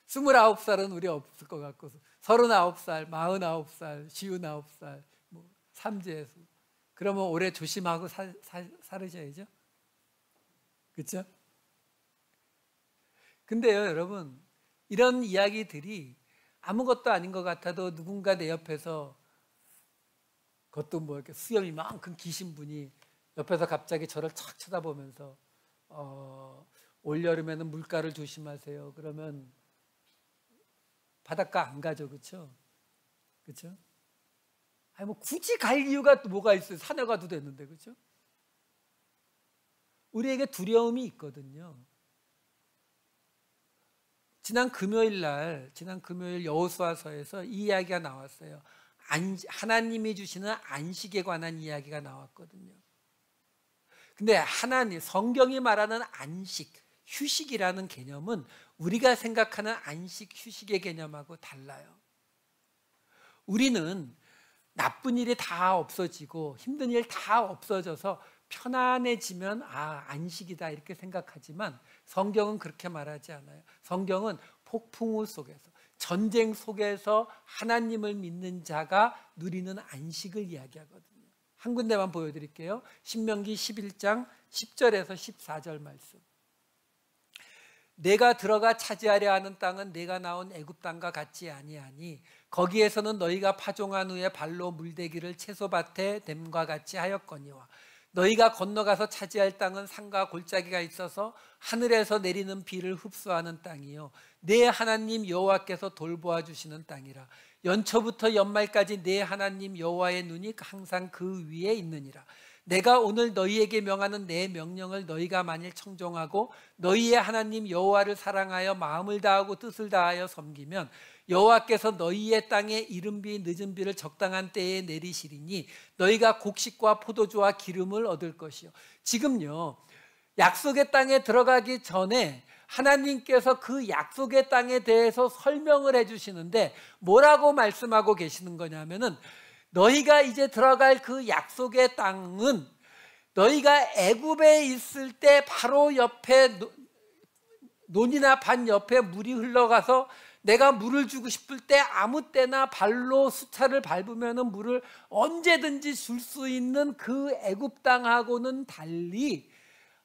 29살은 우리 없을 것 같고 39살, 49살, 59살 뭐 삼재수. 그러면 올해 조심하고 살으셔야죠. 그렇죠? 근데요, 여러분, 이런 이야기들이 아무것도 아닌 것 같아도 누군가 내 옆에서, 그것도 뭐 이렇게 수염이 만큼 기신 분이 옆에서 갑자기 저를 착 쳐다보면서 올여름에는 물가를 조심하세요. 그러면 바닷가 안 가죠, 그렇죠? 그렇죠? 아니 뭐 굳이 갈 이유가 또 뭐가 있어요? 산에 가도 되는데, 그렇죠? 우리에게 두려움이 있거든요. 지난 금요일 여호수아서에서 이 이야기가 나왔어요. 하나님이 주시는 안식에 관한 이야기가 나왔거든요. 근데 성경이 말하는 안식, 휴식이라는 개념은 우리가 생각하는 안식, 휴식의 개념하고 달라요. 우리는 나쁜 일이 다 없어지고 힘든 일 다 없어져서 편안해지면 안식이다 이렇게 생각하지만 성경은 그렇게 말하지 않아요. 성경은 폭풍우 속에서, 전쟁 속에서 하나님을 믿는 자가 누리는 안식을 이야기하거든요. 한 군데만 보여드릴게요. 신명기 11장 10절에서 14절 말씀. 내가 들어가 차지하려 하는 땅은 내가 나온 애굽 땅과 같지 아니하니 거기에서는 너희가 파종한 후에 발로 물대기를 채소밭에 댐과 같이 하였거니와 너희가 건너가서 차지할 땅은 산과 골짜기가 있어서 하늘에서 내리는 비를 흡수하는 땅이요 내 하나님 여호와께서 돌보아 주시는 땅이라. 연초부터 연말까지 내 하나님 여호와의 눈이 항상 그 위에 있느니라. 내가 오늘 너희에게 명하는 내 명령을 너희가 만일 청종하고 너희의 하나님 여호와를 사랑하여 마음을 다하고 뜻을 다하여 섬기면 여호와께서 너희의 땅에 이른비 늦은 비를 적당한 때에 내리시리니 너희가 곡식과 포도주와 기름을 얻을 것이요. 지금요, 약속의 땅에 들어가기 전에 하나님께서 그 약속의 땅에 대해서 설명을 해주시는데 뭐라고 말씀하고 계시는 거냐면은 너희가 이제 들어갈 그 약속의 땅은 너희가 애굽에 있을 때 바로 옆에 논이나 밭 옆에 물이 흘러가서 내가 물을 주고 싶을 때 아무 때나 발로 수차를 밟으면 물을 언제든지 줄 수 있는 그 애굽 땅하고는 달리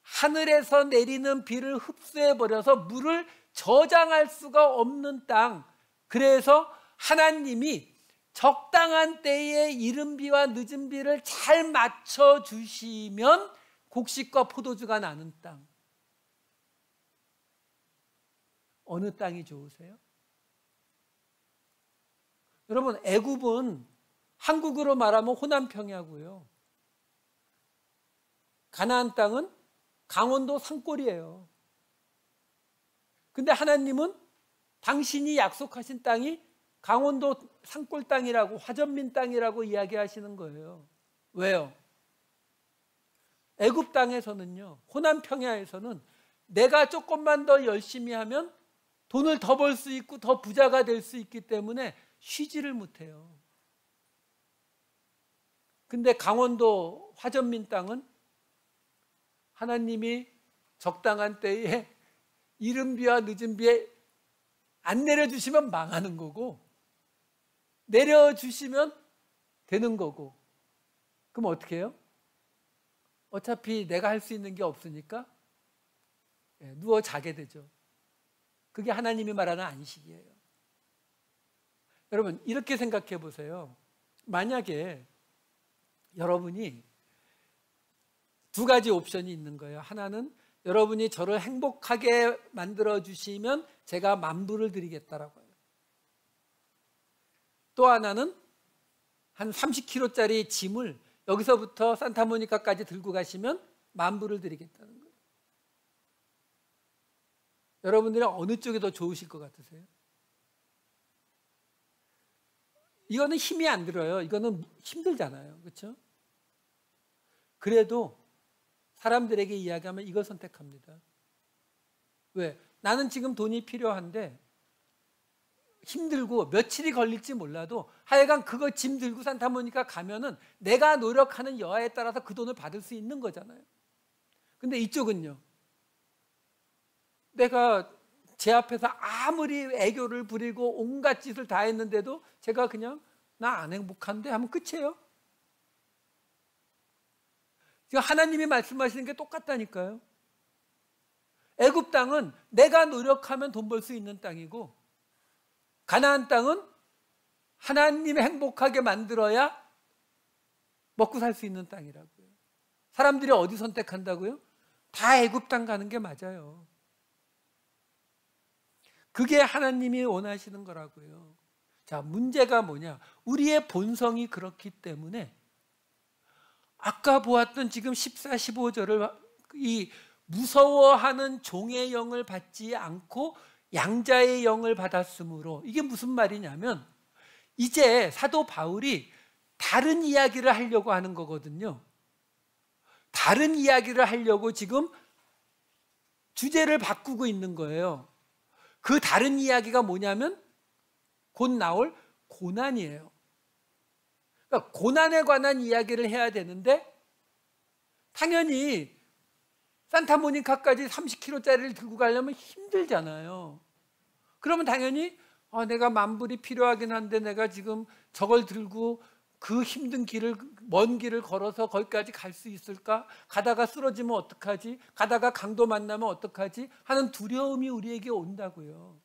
하늘에서 내리는 비를 흡수해버려서 물을 저장할 수가 없는 땅. 그래서 하나님이 적당한 때에 이른 비와 늦은 비를 잘 맞춰주시면 곡식과 포도주가 나는 땅. 어느 땅이 좋으세요? 여러분, 애굽은 한국으로 말하면 호남평야고요. 가나안 땅은 강원도 산골이에요. 근데 하나님은 당신이 약속하신 땅이 강원도 산골 땅이라고, 화전민 땅이라고 이야기하시는 거예요. 왜요? 애굽 땅에서는요, 호남 평야에서는 내가 조금만 더 열심히 하면 돈을 더 벌 수 있고 더 부자가 될 수 있기 때문에 쉬지를 못해요. 근데 강원도 화전민 땅은 하나님이 적당한 때에 이른 비와 늦은 비에 안 내려주시면 망하는 거고 내려주시면 되는 거고. 그럼 어떻게 해요? 어차피 내가 할 수 있는 게 없으니까 누워 자게 되죠. 그게 하나님이 말하는 안식이에요. 여러분, 이렇게 생각해 보세요. 만약에 여러분이 두 가지 옵션이 있는 거예요. 하나는 여러분이 저를 행복하게 만들어 주시면 제가 만불을 드리겠다라고 해요. 또 하나는 한 30kg짜리 짐을 여기서부터 산타모니카까지 들고 가시면 만불을 드리겠다는 거예요. 여러분들은 어느 쪽이 더 좋으실 것 같으세요? 이거는 힘이 안 들어요. 이거는 힘들잖아요. 그렇죠? 그래도 사람들에게 이야기하면 이걸 선택합니다. 왜? 나는 지금 돈이 필요한데 힘들고 며칠이 걸릴지 몰라도 하여간 그거 짐 들고 산타모니카 가면은 내가 노력하는 여하에 따라서 그 돈을 받을 수 있는 거잖아요. 근데 이쪽은요, 내가 제 앞에서 아무리 애교를 부리고 온갖 짓을 다 했는데도 제가 그냥 나 안 행복한데 하면 끝이에요. 지금 하나님이 말씀하시는 게 똑같다니까요. 애굽 땅은 내가 노력하면 돈 벌 수 있는 땅이고, 가나안 땅은 하나님이 행복하게 만들어야 먹고 살 수 있는 땅이라고요. 사람들이 어디 선택한다고요? 다 애굽 땅 가는 게 맞아요. 그게 하나님이 원하시는 거라고요. 자, 문제가 뭐냐? 우리의 본성이 그렇기 때문에 아까 보았던 지금 14, 15절을 이 무서워하는 종의 영을 받지 않고 양자의 영을 받았으므로, 이게 무슨 말이냐면 이제 사도 바울이 다른 이야기를 하려고 하는 거거든요. 다른 이야기를 하려고 지금 주제를 바꾸고 있는 거예요. 그 다른 이야기가 뭐냐면 곧 나올 고난이에요. 그러니까 고난에 관한 이야기를 해야 되는데, 당연히 산타모니카까지 30km짜리를 들고 가려면 힘들잖아요. 그러면 당연히 내가 만불이 필요하긴 한데 내가 지금 저걸 들고 그 힘든 길을, 먼 길을 걸어서 거기까지 갈 수 있을까? 가다가 쓰러지면 어떡하지? 가다가 강도 만나면 어떡하지? 하는 두려움이 우리에게 온다고요.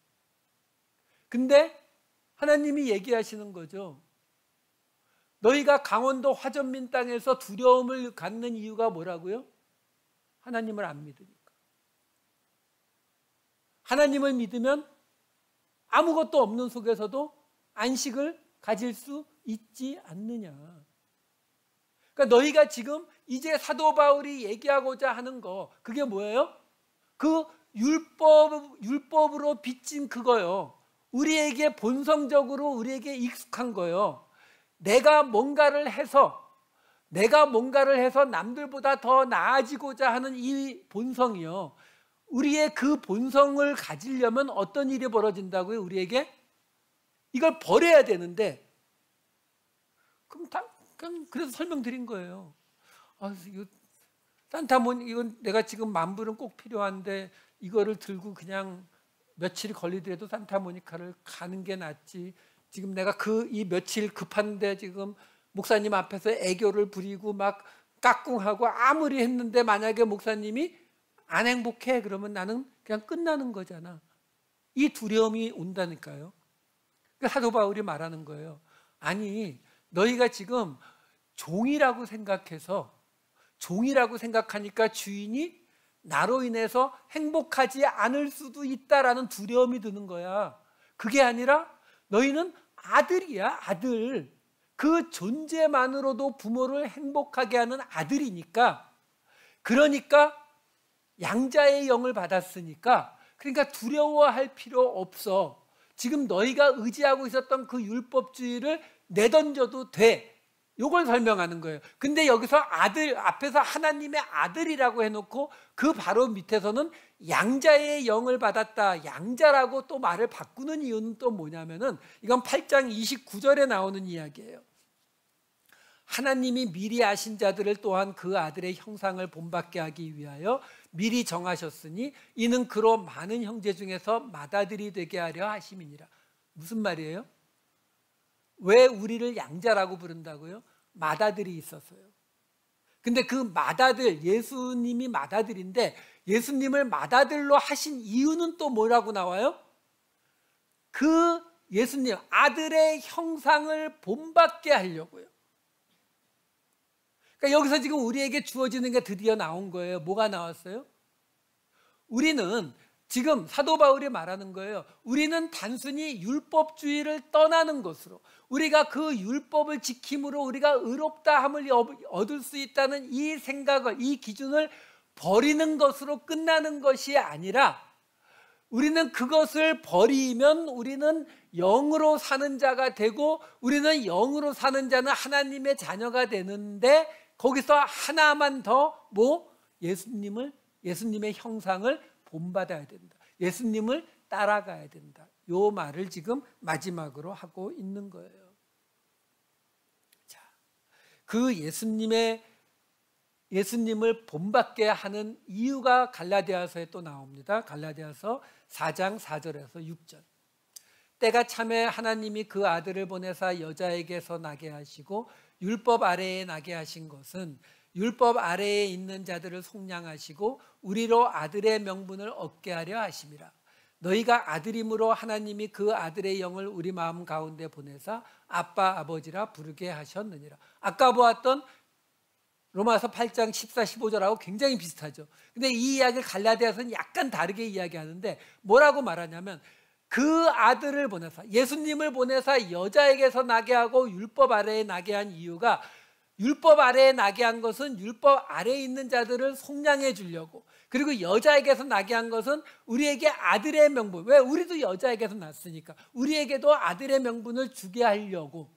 근데 하나님이 얘기하시는 거죠. 너희가 강원도 화전민 땅에서 두려움을 갖는 이유가 뭐라고요? 하나님을 안 믿으니까. 하나님을 믿으면 아무것도 없는 속에서도 안식을 가질 수 있지 않느냐. 그러니까 너희가 지금 이제 사도 바울이 얘기하고자 하는 거, 그게 뭐예요? 그 율법으로 빚진 그거요. 우리에게 본성적으로 우리에게 익숙한 거요. 내가 뭔가를 해서 남들보다 더 나아지고자 하는 이 본성이요. 우리의 그 본성을 가지려면 어떤 일이 벌어진다고요? 우리에게 이걸 버려야 되는데, 그럼 그래서 설명드린 거예요. 이거 이건 내가 지금 만불은 꼭 필요한데 이거를 들고 그냥 며칠이 걸리더라도 산타모니카를 가는 게 낫지. 지금 내가 이 며칠 급한데 지금 목사님 앞에서 애교를 부리고 막 깍꿍하고 아무리 했는데 만약에 목사님이 안 행복해, 그러면 나는 그냥 끝나는 거잖아. 이 두려움이 온다니까요. 그러니까 사도 바울이 말하는 거예요. 아니, 너희가 지금 종이라고 생각하니까 주인이 나로 인해서 행복하지 않을 수도 있다라는 두려움이 드는 거야. 그게 아니라 너희는 아들이야, 아들. 그 존재만으로도 부모를 행복하게 하는 아들이니까, 그러니까 양자의 영을 받았으니까, 그러니까 두려워할 필요 없어. 지금 너희가 의지하고 있었던 그 율법주의를 내던져도 돼. 이걸 설명하는 거예요. 근데 여기서 아들 앞에서 하나님의 아들이라고 해놓고 그 바로 밑에서는 양자의 영을 받았다. 양자라고 또 말을 바꾸는 이유는 또 뭐냐면은, 이건 8장 29절에 나오는 이야기예요. 하나님이 미리 아신 자들을 또한 그 아들의 형상을 본받게 하기 위하여 미리 정하셨으니 이는 그로 많은 형제 중에서 맏아들이 되게 하려 하심이니라. 무슨 말이에요? 왜 우리를 양자라고 부른다고요? 맏아들이 있어서요. 근데 그 맏아들, 예수님이 맏아들인데 예수님을 맏아들로 하신 이유는 또 뭐라고 나와요? 그 예수님 아들의 형상을 본받게 하려고요. 그러니까 여기서 지금 우리에게 주어지는 게 드디어 나온 거예요. 뭐가 나왔어요? 우리는 지금 사도 바울이 말하는 거예요. 우리는 단순히 율법주의를 떠나는 것으로, 우리가 그 율법을 지킴으로 우리가 의롭다함을 얻을 수 있다는 이 생각을, 이 기준을 버리는 것으로 끝나는 것이 아니라, 우리는 그것을 버리면 우리는 영으로 사는 자가 되고, 우리는 영으로 사는 자는 하나님의 자녀가 되는데, 거기서 하나만 더 예수님의 형상을 본받아야 된다. 예수님을 따라가야 된다. 요 말을 지금 마지막으로 하고 있는 거예요. 자, 그 예수님을 본받게 하는 이유가 갈라디아서에 또 나옵니다. 갈라디아서 4장 4절에서 6절. 때가 참에 하나님이 그 아들을 보내사 여자에게서 나게 하시고 율법 아래에 나게 하신 것은 율법 아래에 있는 자들을 속량하시고 우리로 아들의 명분을 얻게 하려 하심이라. 너희가 아들임으로 하나님이 그 아들의 영을 우리 마음 가운데 보내사 아빠 아버지라 부르게 하셨느니라. 아까 보았던 로마서 8장 14, 15절하고 굉장히 비슷하죠. 근데 이 이야기를 갈라디아서는 약간 다르게 이야기하는데 뭐라고 말하냐면 그 아들을 보내사, 예수님을 보내사 여자에게서 나게 하고 율법 아래에 나게 한 이유가, 율법 아래에 나게 한 것은 율법 아래에 있는 자들을 속량해 주려고, 그리고 여자에게서 나게 한 것은 우리에게 아들의 명분, 왜? 우리도 여자에게서 났으니까 우리에게도 아들의 명분을 주게 하려고.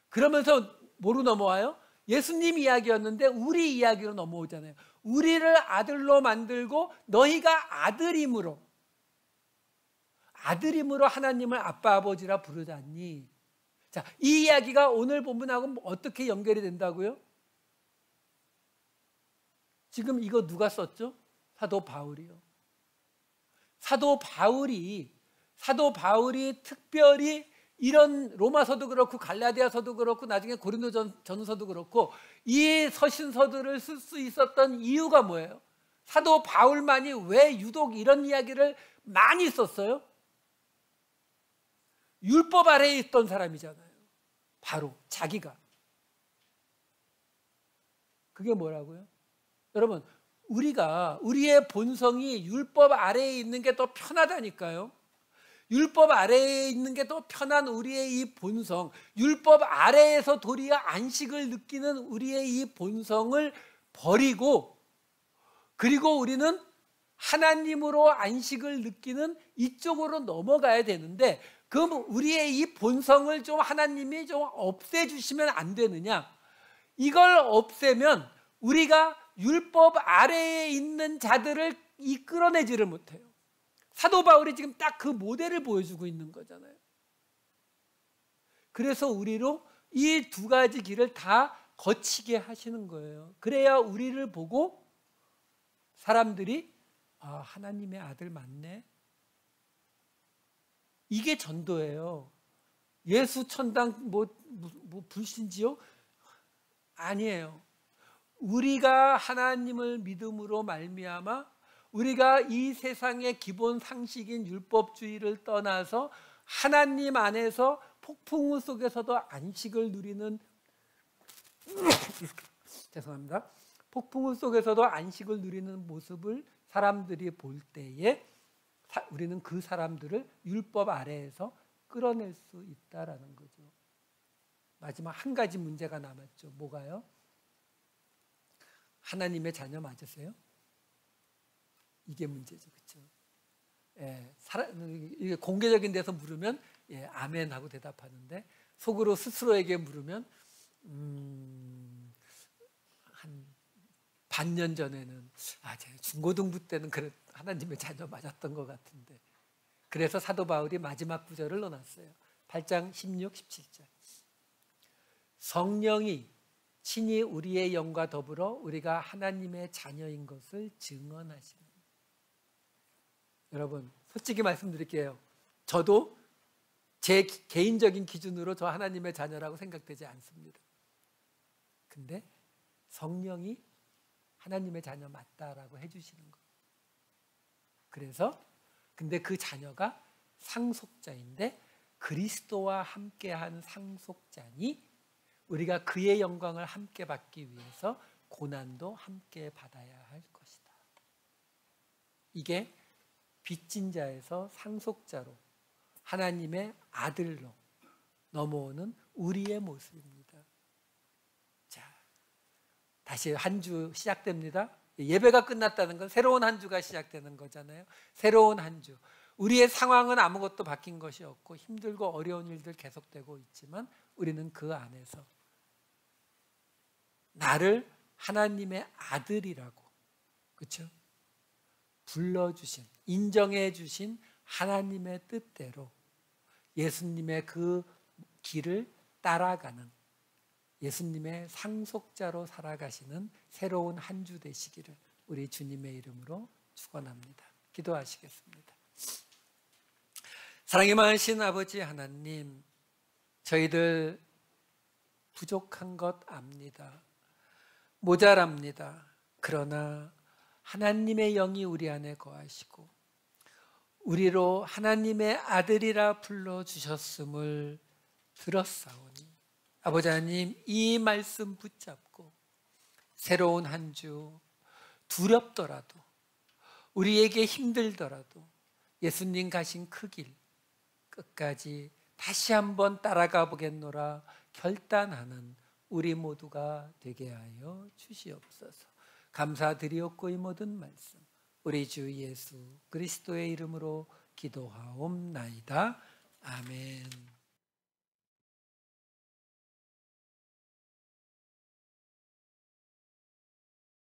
그러면서 뭐로 넘어와요? 예수님 이야기였는데 우리 이야기로 넘어오잖아요. 우리를 아들로 만들고 너희가 아들임으로 하나님을 아빠 아버지라 부르다니. 자, 이 이야기가 오늘 본문하고 어떻게 연결이 된다고요? 지금 이거 누가 썼죠? 사도 바울이요. 사도 바울이 특별히 이런 로마서도 그렇고 갈라디아서도 그렇고 나중에 고린도전서도 그렇고 이 서신서들을 쓸 수 있었던 이유가 뭐예요? 사도 바울만이 왜 유독 이런 이야기를 많이 썼어요? 율법 아래에 있던 사람이잖아요. 바로 자기가. 그게 뭐라고요? 여러분, 우리의 본성이 율법 아래에 있는 게 더 편하다니까요. 율법 아래에 있는 게 더 편한 우리의 이 본성, 율법 아래에서 도리어 안식을 느끼는 우리의 이 본성을 버리고, 그리고 우리는 하나님으로 안식을 느끼는 이쪽으로 넘어가야 되는데, 그럼 우리의 이 본성을 좀 하나님이 좀 없애주시면 안 되느냐? 이걸 없애면 우리가 율법 아래에 있는 자들을 이끌어내지를 못해요. 사도 바울이 지금 딱 그 모델을 보여주고 있는 거잖아요. 그래서 우리로 이 두 가지 길을 다 거치게 하시는 거예요. 그래야 우리를 보고 사람들이 하나님의 아들 맞네. 이게 전도예요. 예수 천당 불신지요? 아니에요. 우리가 하나님을 믿음으로 말미암아 우리가 이 세상의 기본 상식인 율법주의를 떠나서 하나님 안에서 폭풍우 속에서도 안식을 누리는 죄송합니다. 폭풍우 속에서도 안식을 누리는 모습을 사람들이 볼 때에 우리는 그 사람들을 율법 아래에서 끌어낼 수 있다라는 거죠. 마지막 한 가지 문제가 남았죠. 뭐가요? 하나님의 자녀 맞으세요? 이게 문제죠, 그렇죠? 이게 공개적인 데서 물으면 아멘 하고 대답하는데 속으로 스스로에게 물으면 한 반년 전에는 제가 중고등부 때는 그래 하나님의 자녀 맞았던 것 같은데, 그래서 사도 바울이 마지막 구절을 넣어놨어요. 8장 16, 17절. 성령이 친히 우리의 영과 더불어 우리가 하나님의 자녀인 것을 증언하시는. 여러분, 솔직히 말씀드릴게요. 저도 제 개인적인 기준으로 저 하나님의 자녀라고 생각되지 않습니다. 근데 성령이 하나님의 자녀 맞다라고 해주시는 거예요. 그래서 근데 그 자녀가 상속자인데 그리스도와 함께한 상속자니 우리가 그의 영광을 함께 받기 위해서 고난도 함께 받아야 할 것이다. 이게 빚진 자에서 상속자로 하나님의 아들로 넘어오는 우리의 모습입니다. 자, 다시 한 주 시작됩니다. 예배가 끝났다는 건 새로운 한 주가 시작되는 거잖아요. 새로운 한 주. 우리의 상황은 아무것도 바뀐 것이 없고 힘들고 어려운 일들 계속되고 있지만 우리는 그 안에서 나를 하나님의 아들이라고, 그렇죠? 불러주신, 인정해 주신 하나님의 뜻대로 예수님의 그 길을 따라가는, 예수님의 상속자로 살아가시는 새로운 한 주 되시기를 우리 주님의 이름으로 축원합니다. 기도하시겠습니다. 사랑이 많으신 아버지 하나님, 저희들 부족한 것 압니다. 모자랍니다. 그러나 하나님의 영이 우리 안에 거하시고 우리로 하나님의 아들이라 불러주셨음을 들었사오니 아버지 하나님, 이 말씀 붙잡고 새로운 한 주, 두렵더라도 우리에게 힘들더라도 예수님 가신 그 길 끝까지 다시 한번 따라가 보겠노라 결단하는 우리 모두가 되게 하여 주시옵소서. 감사드리옵고 이 모든 말씀 우리 주 예수 그리스도의 이름으로 기도하옵나이다. 아멘.